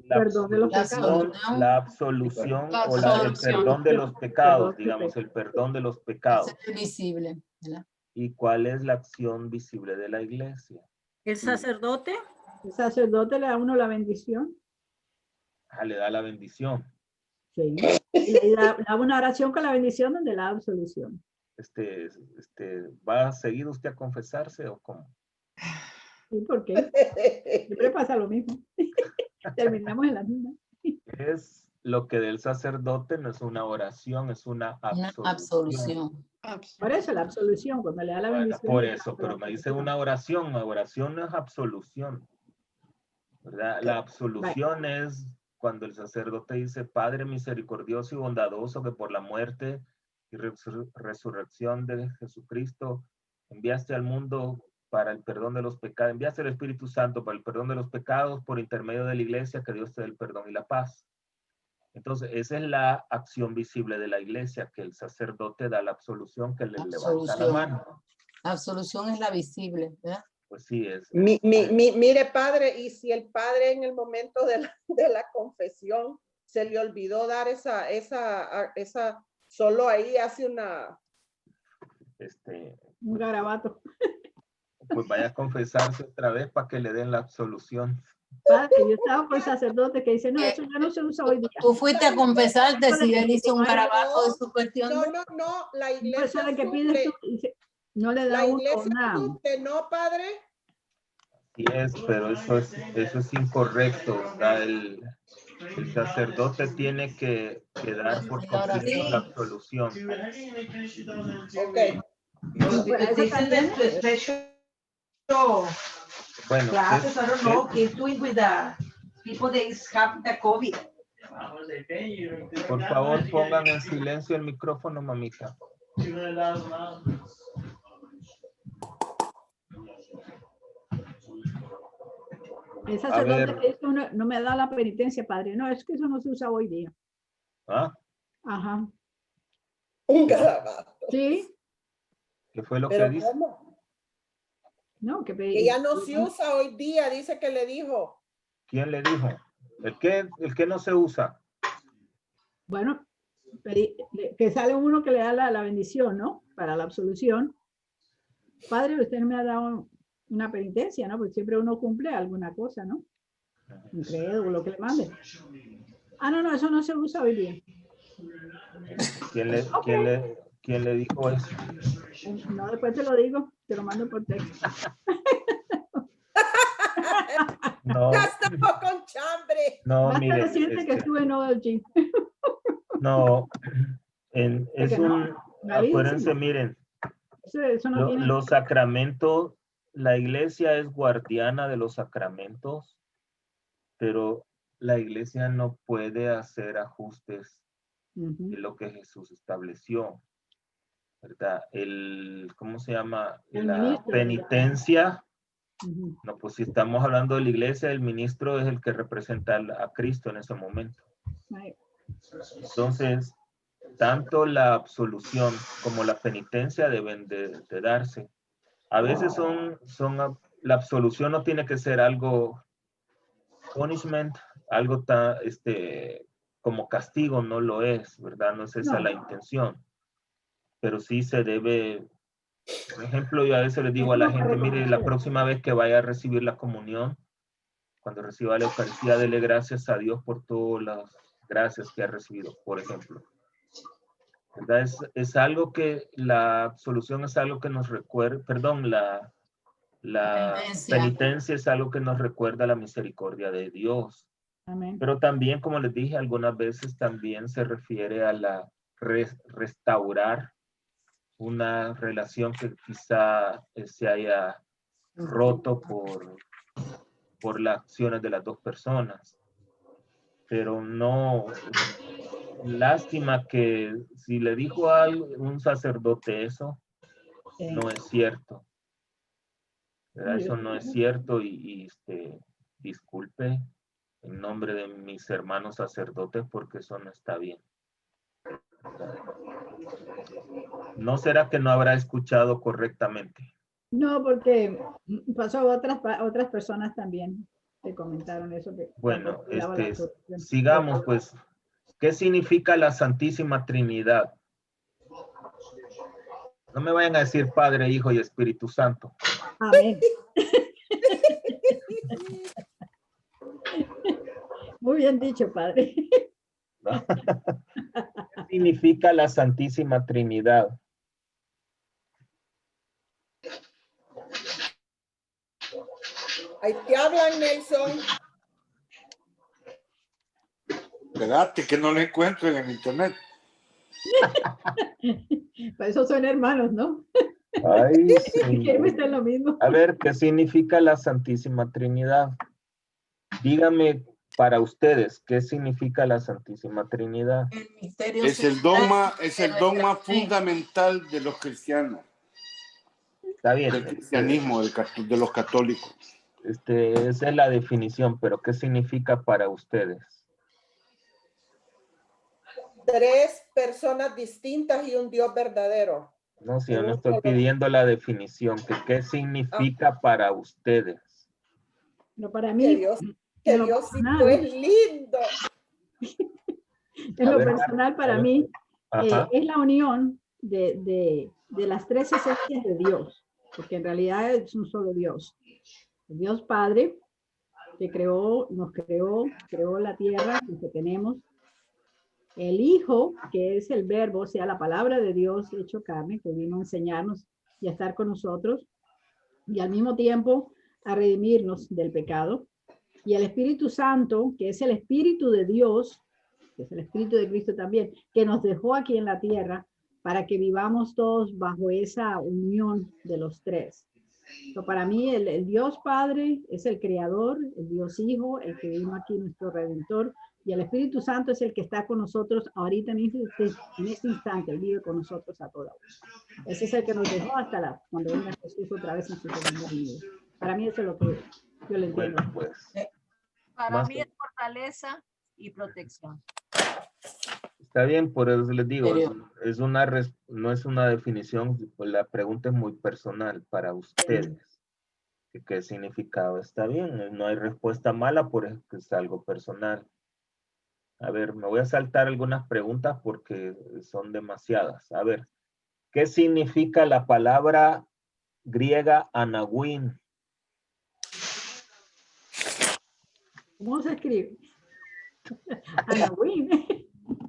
la absolución o el perdón de los pecados, digamos, el perdón de los pecados. Es visible, ¿verdad? ¿Y cuál es la acción visible de la iglesia? ¿El sacerdote? El sacerdote le da a uno la bendición. Le da la bendición. Sí. Le da una oración con la bendición donde la absolución. ¿Va seguido usted a confesarse o cómo? Sí, ¿por qué? Siempre pasa lo mismo. Terminamos en la misma. Es lo que del sacerdote no es una oración, es una absolución. Por eso la absolución, cuando le da la bendición. Por eso, pero me dice una oración no es absolución. ¿Verdad? La absolución es cuando el sacerdote dice, Padre misericordioso y bondadoso, que por la muerte y resurrección de Jesucristo enviaste al mundo para el perdón de los pecados, enviaste el Espíritu Santo para el perdón de los pecados por intermedio de la iglesia, que Dios te dé el perdón y la paz. Entonces, esa es la acción visible de la iglesia, que el sacerdote da la absolución, que le levanta la mano. La absolución es la visible, ¿verdad? Pues sí, es. Mire, padre, y si el padre en el momento de la confesión se le olvidó dar esa solo ahí hace una... Un garabato. Pues vaya a confesarse otra vez para que le den la absolución. Padre, yo estaba con el sacerdote que dice, no, eso ya no se usa hoy día. Tú fuiste a confesarte si él hizo un garabato de su cuestión. No, la iglesia no, que pides tú, no le da nada. ¿No, padre? Sí es, pero eso es incorrecto, ¿verdad? El sacerdote tiene que dar por completo la absolución. Ok. Bueno, classes, I don't know, he's doing with the people that is having the COVID. Por favor, pongan en silencio el micrófono, mamita. El sacerdote que dice no me da la penitencia, padre. No, es que eso no se usa hoy día. ¿Ah? Ajá. Un garabato. Sí. ¿Qué fue lo que dice? ¿Cómo? No, que ya no se usa hoy día, dice que le dijo. ¿Quién le dijo? ¿El que no se usa? Bueno, que sale uno que le da la bendición, ¿no? Para la absolución. Padre, usted me ha dado una penitencia, ¿no? Porque siempre uno cumple alguna cosa, ¿no? Un credo, lo que le mande. Ah, no, eso no se usa hoy día. ¿Quién le dijo eso? No, después te lo digo, te lo mando por texto. No. Ya estamos con chambre. No, Más mire. reciente que estuve en OLG. No, es un, acuérdense, miren, eso no tiene... los sacramentos, la iglesia es guardiana de los sacramentos, pero la iglesia no puede hacer ajustes de lo que Jesús estableció, ¿verdad? ¿Cómo se llama? La penitencia. No, pues si estamos hablando de la iglesia, el ministro es el que representa a Cristo en ese momento. Entonces, tanto la absolución como la penitencia deben de darse. A veces la absolución no tiene que ser algo punishment, algo tan, como castigo, no lo es, ¿verdad? No es esa la intención. Pero sí se debe, por ejemplo, yo a veces les digo a la gente, mire, la próxima vez que vaya a recibir la comunión, cuando reciba la Eucaristía, dele gracias a Dios por todas las gracias que ha recibido, por ejemplo. ¿Verdad? Es algo que la absolución es algo que nos recuerda, perdón, la penitencia es algo que nos recuerda la misericordia de Dios. Amén. Pero también, como les dije, algunas veces también se refiere a la restaurar una relación que quizá se haya roto por las acciones de las dos personas. Pero no, lástima que si le dijo a un sacerdote eso, no es cierto. ¿Verdad? Eso no es cierto y disculpe en nombre de mis hermanos sacerdotes porque eso no está bien. ¿No será que no habrá escuchado correctamente? No, porque pasó a otras personas también que comentaron eso. Bueno, sigamos pues. ¿Qué significa la Santísima Trinidad? No me vayan a decir Padre, Hijo y Espíritu Santo. Amén. Muy bien dicho, Padre. ¿Qué significa la Santísima Trinidad? Ahí te hablan, Nelson. Espérate, que no lo encuentro en el internet. Para eso son hermanos, ¿no? Ay, sí. Lo mismo. A ver, ¿qué significa la Santísima Trinidad? Dígame para ustedes, ¿qué significa la Santísima Trinidad? Es el dogma fundamental de los cristianos. Está bien. Del cristianismo, de los católicos. Esa es la definición, pero ¿qué significa para ustedes? 3 personas distintas y un Dios verdadero. No, si yo no estoy pidiendo la definición, ¿qué significa para ustedes? No, para mí. Que Diosito es lindo. En lo personal, para mí, es la unión de las 3 esencias de Dios, porque en realidad es un solo Dios. El Dios Padre, que nos creó la tierra que tenemos. El Hijo, que es el Verbo, o sea, la palabra de Dios hecho carne, que vino a enseñarnos y a estar con nosotros, y al mismo tiempo a redimirnos del pecado. Y el Espíritu Santo, que es el Espíritu de Dios, que es el Espíritu de Cristo también, que nos dejó aquí en la tierra para que vivamos todos bajo esa unión de los 3. So, para mí, el Dios Padre es el Creador, el Dios Hijo, el que vino aquí, nuestro Redentor, y el Espíritu Santo es el que está con nosotros ahorita en este instante, él vive con nosotros a toda hora. Ese es el que nos dejó hasta cuando venga Jesús otra vez en su segunda venida. Para mí eso es lo que yo le entiendo. Bueno, pues, para mí es fortaleza y protección. Está bien, por eso les digo, no es una definición, pues la pregunta es muy personal para ustedes. ¿Qué significado? Está bien, no hay respuesta mala porque es algo personal. A ver, me voy a saltar algunas preguntas porque son demasiadas. A ver, ¿qué significa la palabra griega anawin? ¿Cómo se escribe? Anawin.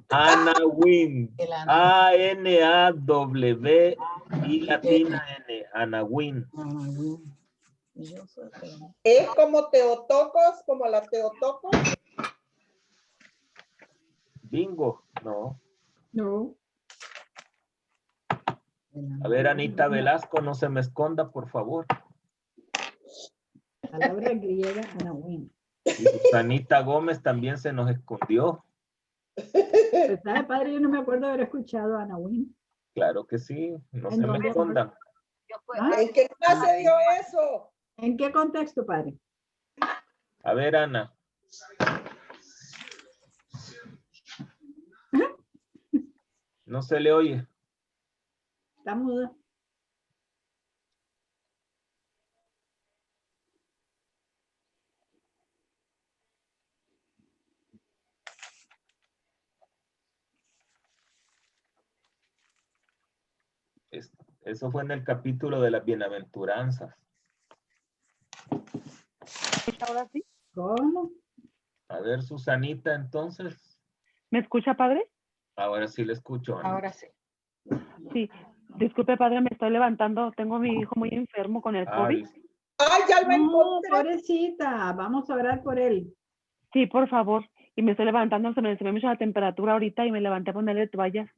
Anawin. A-N-A-W y latina N. Anawin. ¿Es como Teotocos, como la Teotocos? Bingo. No. No. A ver, Anita Velasco, no se me esconda, por favor. Palabra griega, Anawin. Y Susanita Gómez también se nos escondió. Pues, ¿sabe, padre? Yo no me acuerdo de haber escuchado a Anawin. Claro que sí, no ¿En se me dónde? escondan. ¿Ah? ¿En qué clase dio eso? ¿En qué contexto, padre? A ver, Ana. No se le oye. Está muda. Eso fue en el capítulo de las bienaventuranzas. ¿Ahora sí? ¿Cómo? A ver, Susanita, entonces. ¿Me escucha, padre? Ahora sí le escucho, Ana. Ahora sí. Sí. Disculpe, padre, me estoy levantando. Tengo a mi hijo muy enfermo con el COVID. ¡Ay, ya lo No, encontré! pobrecita, vamos a orar por él. Sí, por favor. Y me estoy levantando, se me subió mucho la temperatura ahorita y me levanté a ponerle toallas.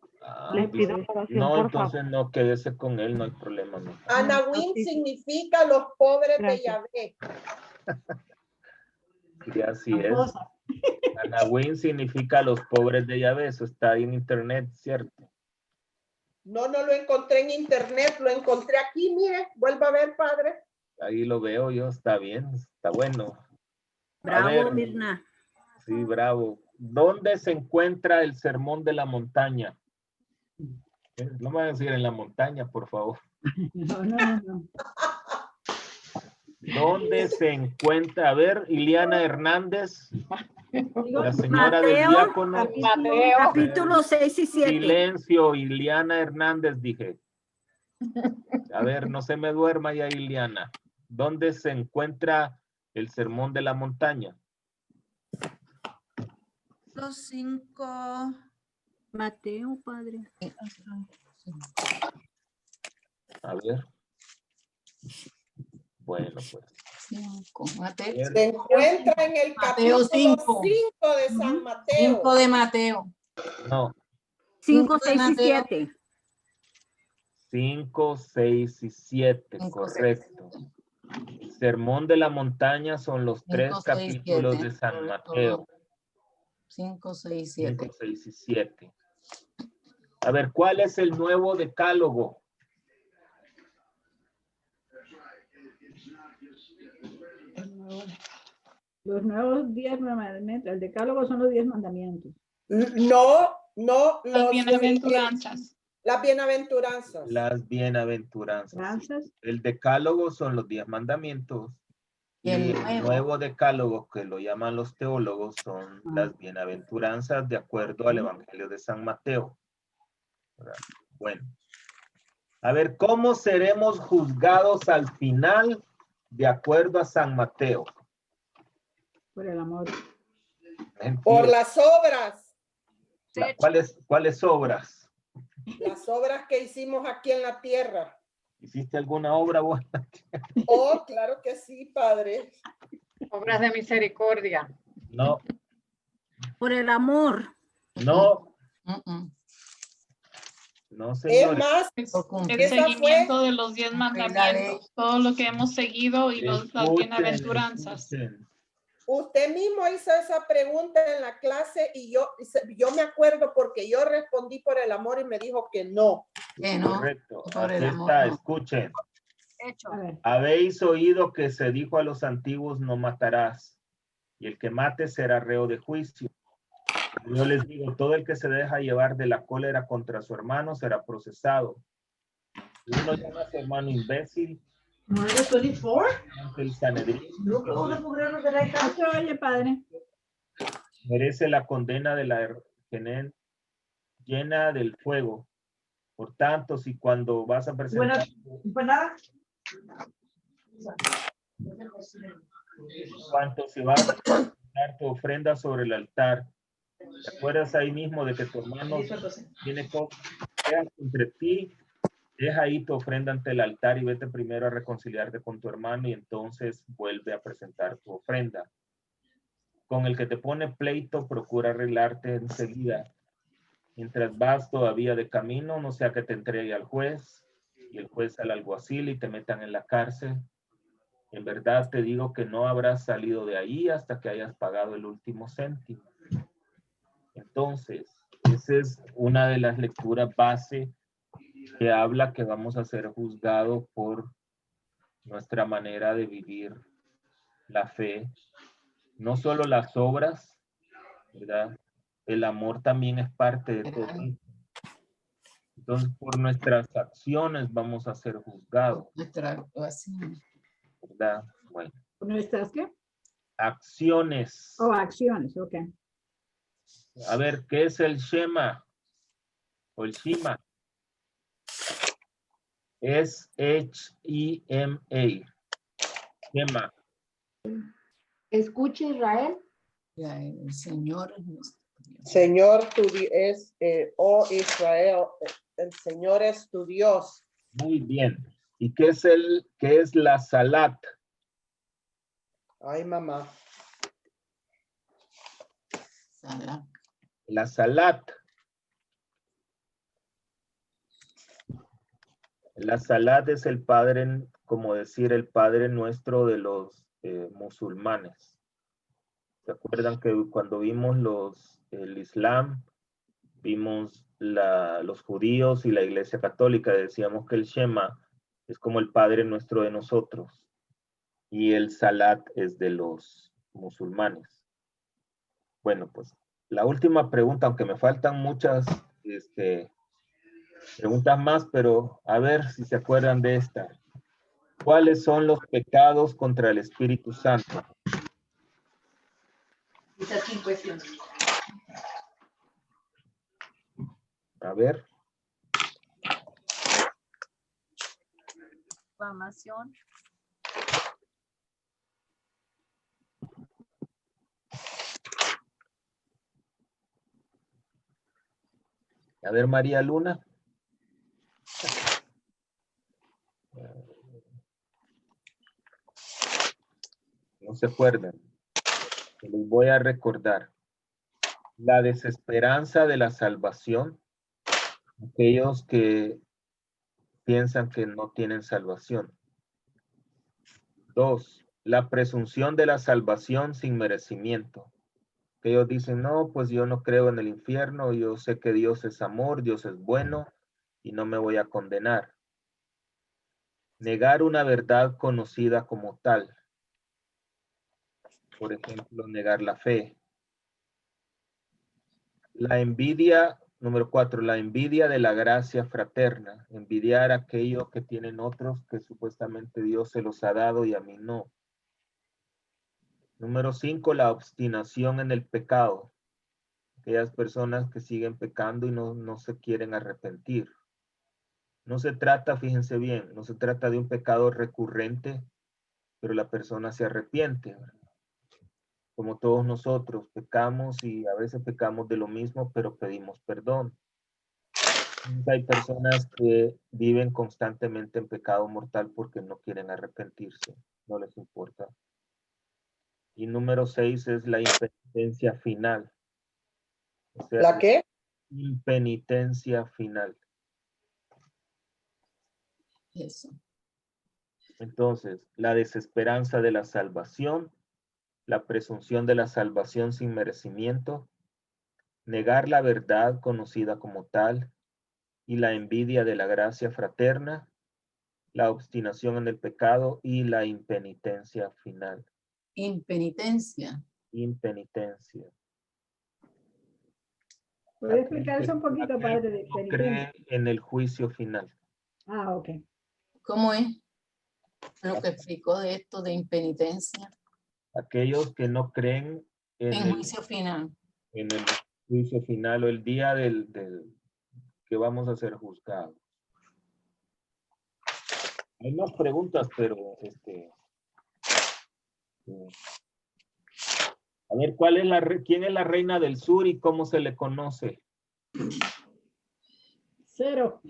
Les pido oración, No, por entonces favor. no, quédese con él, no hay problema. No. Anawin significa los pobres Gracias. de Yahvé. Y así es. Anawin significa los pobres de Yahvé. Eso está ahí en internet, ¿cierto? No, no lo encontré en internet, lo encontré aquí, mire, vuelva a ver, padre. Ahí lo veo yo, está bien, está bueno. Bravo, A ver, Mirna. sí, bravo. ¿Dónde se encuentra el Sermón de la Montaña? No me van a decir en la montaña, por favor. No. ¿Dónde se encuentra? A ver, Iliana Hernández, la señora Mateo, del diácono. capítulo 6 y 7. Silencio, Iliana Hernández, dije. A ver, no se me duerma ya, Iliana. ¿Dónde se encuentra el Sermón de la Montaña? Los 5. Mateo, padre. A ver. Bueno, pues. Mateo. Se encuentra en el capítulo 5 de San Mateo. 5 de Mateo. No. 5, 6 y 7. 5, 6 y 7, correcto. El Sermón de la Montaña son los 3 capítulos de San Mateo. 5, 6, 7. 5, 6 y 7. A ver, ¿cuál es el nuevo decálogo? Los nuevos 10 mandamientos, el decálogo son los 10 mandamientos. No. Las bienaventuranzas. Las bienaventuranzas. Las bienaventuranzas. Sí. El decálogo son los 10 mandamientos. Y el nuevo decálogo, que lo llaman los teólogos, son las bienaventuranzas de acuerdo al Evangelio de San Mateo. Bueno. A ver, ¿cómo seremos juzgados al final de acuerdo a San Mateo? Por el amor. Mentira. Por las obras. ¿Cuáles obras? Las obras que hicimos aquí en la tierra. ¿Hiciste alguna obra buena? Oh, claro que sí, padre. Obras de misericordia. No. Por el amor. No. No, señor. Es más, el seguimiento de los 10 mandamientos, todo lo que hemos seguido y las bienaventuranzas. Usted mismo hizo esa pregunta en la clase y yo me acuerdo porque yo respondí por el amor y me dijo que no. Correcto. Aquí está, escuchen. Habéis oído que se dijo a los antiguos, no matarás, y el que mate será reo de juicio. Yo les digo, todo el que se deja llevar de la cólera contra su hermano será procesado. Si uno llama a su hermano imbécil, el Sanedrín Oye, padre. merece la condena de la llena del fuego. Por tanto, si cuando vas a presentar... Cuanto si vas dar tu ofrenda sobre el altar. ¿Te acuerdas ahí mismo de que tu hermano tiene cosas entre ti? Deja ahí tu ofrenda ante el altar y vete primero a reconciliarte con tu hermano y entonces vuelve a presentar tu ofrenda. Con el que te pone pleito, procura arreglarte enseguida. Mientras vas todavía de camino, no sea que te entregue al juez y el juez al alguacil y te metan en la cárcel. En verdad te digo que no habrás salido de ahí hasta que hayas pagado el último céntimo. Entonces, esa es una de las lecturas base que habla que vamos a ser juzgados por nuestra manera de vivir la fe. No solo las obras, ¿verdad? El amor también es parte de todo esto. Entonces, por nuestras acciones vamos a ser juzgados. Nuestra actuación. ¿Verdad? Bueno. ¿Nuestras qué? Acciones. Oh, acciones, ok. A ver, ¿qué es el Shema? O el Shema. Es H-E-M-A. Shema. Escucha, Israel. El Señor es nuestro Dios. Señor, oh Israel, el Señor es tu Dios. Muy bien. ¿Y qué es la salat? Ay, mamá. Salat. La salat. La salat es el padre, como decir, el Padre Nuestro de los musulmanes. ¿Se acuerdan que cuando vimos el Islam, vimos los judíos y la Iglesia Católica, decíamos que el Shema es como el Padre Nuestro de nosotros y el Salat es de los musulmanes? Bueno, pues la última pregunta, aunque me faltan muchas preguntas más, pero a ver si se acuerdan de esta. ¿Cuáles son los pecados contra el Espíritu Santo? Esas 5 cuestiones. A ver. Difamación. A ver, María Luna. No se acuerdan. Les voy a recordar. La desesperanza de la salvación. Aquellos que piensan que no tienen salvación. 2. La presunción de la salvación sin merecimiento. Que ellos dicen, no, pues yo no creo en el infierno, yo sé que Dios es amor, Dios es bueno y no me voy a condenar. Negar una verdad conocida como tal. Por ejemplo, negar la fe. La envidia, número 4, la envidia de la gracia fraterna. Envidiar aquello que tienen otros que supuestamente Dios se los ha dado y a mí no. Número 5, la obstinación en el pecado. Aquellas personas que siguen pecando y no se quieren arrepentir. No se trata, fíjense bien, no se trata de un pecado recurrente, pero la persona se arrepiente. Como todos nosotros, pecamos y a veces pecamos de lo mismo, pero pedimos perdón. Entonces, hay personas que viven constantemente en pecado mortal porque no quieren arrepentirse, no les importa. Y número 6 es la impenitencia final. O sea, ¿La qué? Impenitencia final. Eso. Entonces, la desesperanza de la salvación, la presunción de la salvación sin merecimiento, negar la verdad conocida como tal y la envidia de la gracia fraterna, la obstinación en el pecado y la impenitencia final. Impenitencia. Impenitencia. ¿Puede explicar eso un poquito, padre? De No cree en el juicio final. Ah, ok. ¿Cómo es lo que explicó de esto de impenitencia? Aquellos que no creen en el juicio final. En el juicio final o el día del que vamos a ser juzgados. Hay más preguntas, pero A ver, ¿quién es la reina del sur y cómo se le conoce? 0.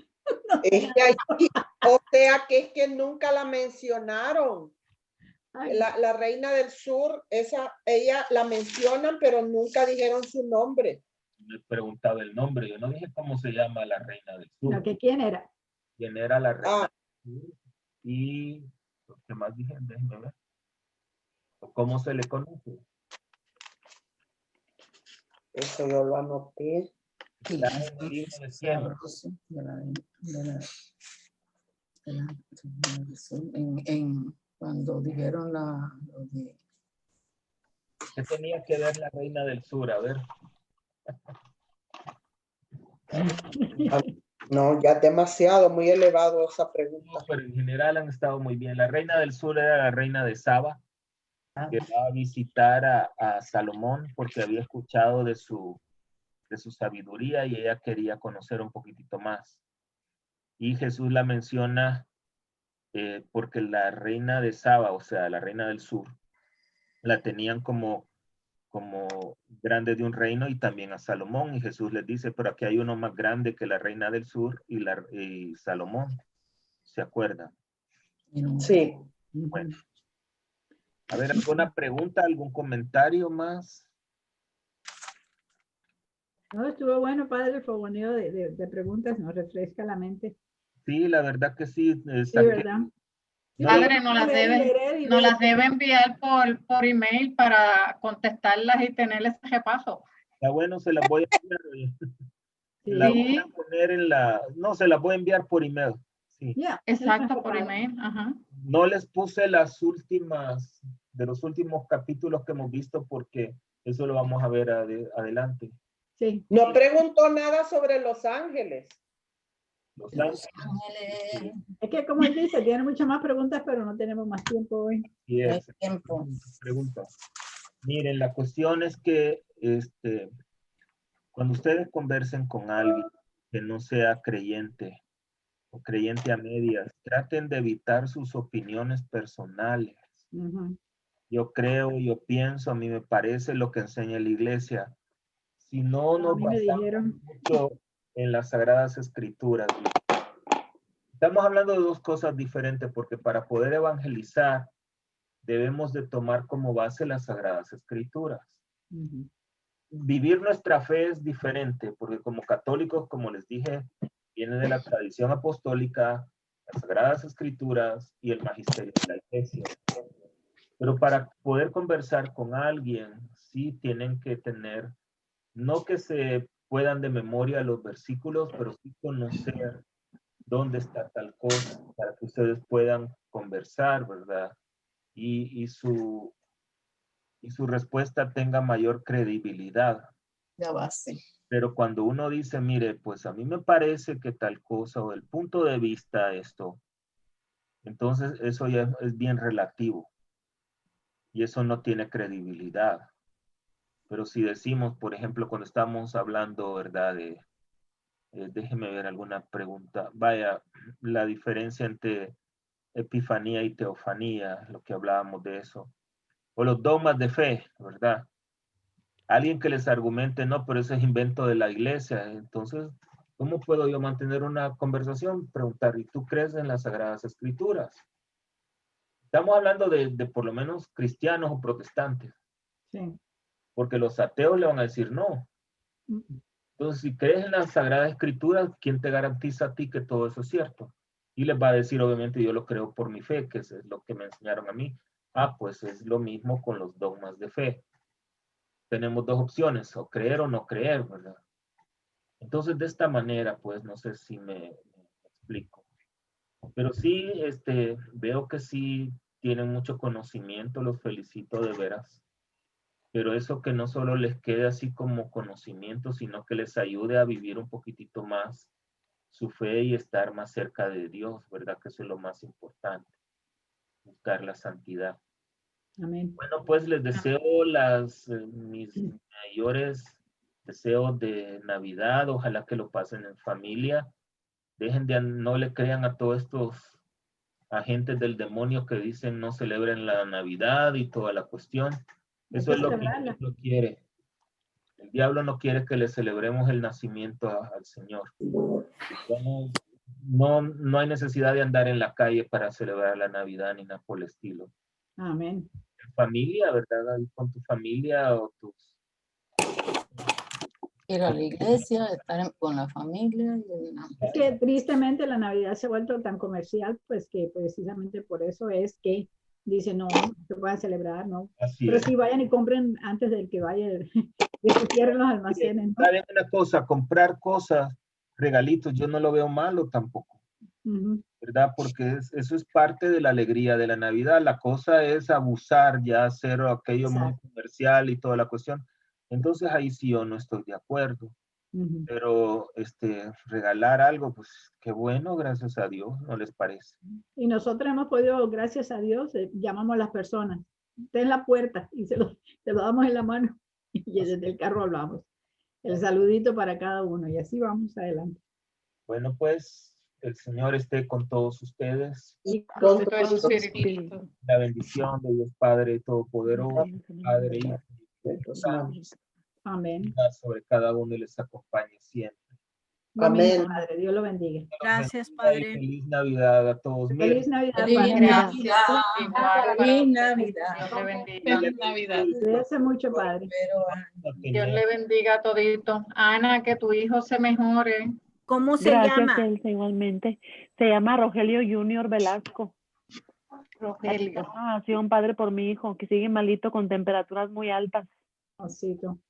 O sea que es que nunca la mencionaron. La reina del sur, ella la mencionan, pero nunca dijeron su nombre. Me preguntaba el nombre, yo no dije cómo se llama la reina del sur. No, ¿quién era? ¿Quién era la reina del sur? Y, ¿qué más dije? Déjenme ver. ¿Cómo se le conoce? Eso yo lo anoté. Está en el libro de quién. Cuando dijeron ¿Qué tenía que ver la reina del sur? A ver. No, ya demasiado, muy elevado esa pregunta. No, pero en general han estado muy bien. La reina del sur era la reina de Saba, que va a visitar a Salomón porque había escuchado de su sabiduría y ella quería conocer un poquitito más. Y Jesús la menciona porque la reina de Saba, o sea, la reina del sur, la tenían como grande de un reino y también a Salomón. Y Jesús les dice, pero aquí hay uno más grande que la reina del sur y Salomón. ¿Se acuerdan? Sí. Bueno. A ver, ¿alguna pregunta, algún comentario más? No, estuvo bueno, padre, el fogoneo de preguntas, nos refresca la mente. Sí, la verdad que sí. Sí, ¿verdad? Padre, nos las debe enviar por email para contestarlas y tener ese repaso. Está bueno, se las voy a enviar. La voy a poner no, se las voy a enviar por email. Sí. Exacto, por email. Ajá. No les puse de los últimos capítulos que hemos visto porque eso lo vamos a ver adelante. Sí. No preguntó nada sobre Los Ángeles. Los Ángeles. Es que como él dice, tiene muchas más preguntas, pero no tenemos más tiempo hoy. Sí, es. Pregunta. Miren, la cuestión es que cuando ustedes conversen con alguien que no sea creyente o creyente a medias, traten de evitar sus opiniones personales. Yo creo, yo pienso, a mí me parece lo que enseña la iglesia. Si no nos basamos mucho en las Sagradas Escrituras. Estamos hablando de dos cosas diferentes porque para poder evangelizar debemos de tomar como base las Sagradas Escrituras. Vivir nuestra fe es diferente porque como católicos, como les dije, viene de la tradición apostólica, las Sagradas Escrituras y el magisterio de la iglesia. Pero para poder conversar con alguien, sí tienen que tener, no que se puedan de memoria los versículos, pero sí conocer dónde está tal cosa para que ustedes puedan conversar, ¿verdad? Y su respuesta tenga mayor credibilidad. Ya va, sí. Pero cuando uno dice, mire, pues a mí me parece que tal cosa o el punto de vista esto, entonces eso ya es bien relativo y eso no tiene credibilidad. Pero si decimos, por ejemplo, cuando estamos hablando, ¿verdad? Déjeme ver alguna pregunta. Vaya, la diferencia entre epifanía y teofanía, lo que hablábamos de eso. O los dogmas de fe, ¿verdad? Alguien que les argumente, no, pero eso es invento de la iglesia. Entonces, ¿cómo puedo yo mantener una conversación? Preguntar, ¿y tú crees en las Sagradas Escrituras? Estamos hablando de por lo menos cristianos o protestantes. Sí. Porque los ateos le van a decir no. Entonces, si crees en las Sagradas Escrituras, ¿quién te garantiza a ti que todo eso es cierto? Y les va a decir, obviamente, yo lo creo por mi fe, que es lo que me enseñaron a mí. Ah, pues es lo mismo con los dogmas de fe. Tenemos dos opciones, o creer o no creer, ¿verdad? Entonces, de esta manera, pues, no sé si me explico. Pero sí, veo que sí tienen mucho conocimiento, los felicito de veras. Pero eso que no solo les quede así como conocimiento, sino que les ayude a vivir un poquitito más su fe y estar más cerca de Dios, ¿verdad? Que eso es lo más importante, buscar la santidad. Amén. Bueno, pues les deseo mis mayores deseos de Navidad. Ojalá que lo pasen en familia. No le crean a todos estos agentes del demonio que dicen no celebren la Navidad y toda la cuestión. Eso es lo que el diablo quiere. El diablo no quiere que le celebremos el nacimiento al Señor. No hay necesidad de andar en la calle para celebrar la Navidad ni nada por el estilo. Amén. En familia, ¿verdad? Con tu familia o tus... Ir a la iglesia, estar con la familia. Es que tristemente la Navidad se ha vuelto tan comercial, pues que precisamente por eso es que dicen, no se pueden celebrar, no. Así pero es. sí vayan y compren antes del que vaya, de que cierren los almacenes, ¿no? ¿Saben una cosa? Comprar cosas, regalitos, yo no lo veo malo tampoco. ¿Verdad? Porque eso es parte de la alegría de la Navidad. La cosa es abusar, ya hacer aquello muy comercial y toda la cuestión. Entonces ahí sí yo no estoy de acuerdo. Pero regalar algo, pues qué bueno, gracias a Dios, ¿no les parece? Y nosotros hemos podido, gracias a Dios, llamamos a las personas, está en la puerta y se lo damos en la mano y desde el carro hablamos. El saludito para cada uno y así vamos adelante. Bueno, pues el Señor esté con todos ustedes. Y con tu espíritu. La bendición de Dios Padre Todopoderoso, Padre, Hijo y Espíritu Santo. Amén. Sobre cada uno y les acompañe siempre. Amén. Padre, Dios lo bendiga. Gracias, Padre. Feliz Navidad a todos. Feliz Navidad. Feliz Navidad. Feliz Navidad. Dios le bendiga. Feliz Navidad. Cuídese mucho, Padre. Dios le bendiga a todito. Ana, que tu hijo se mejore. ¿Cómo se Gracias, llama? Elsa, igualmente. Se llama Rogelio Junior Velasco. Rogelio. Ha sido un padre por mi hijo, que sigue malito con temperaturas muy altas. Osito.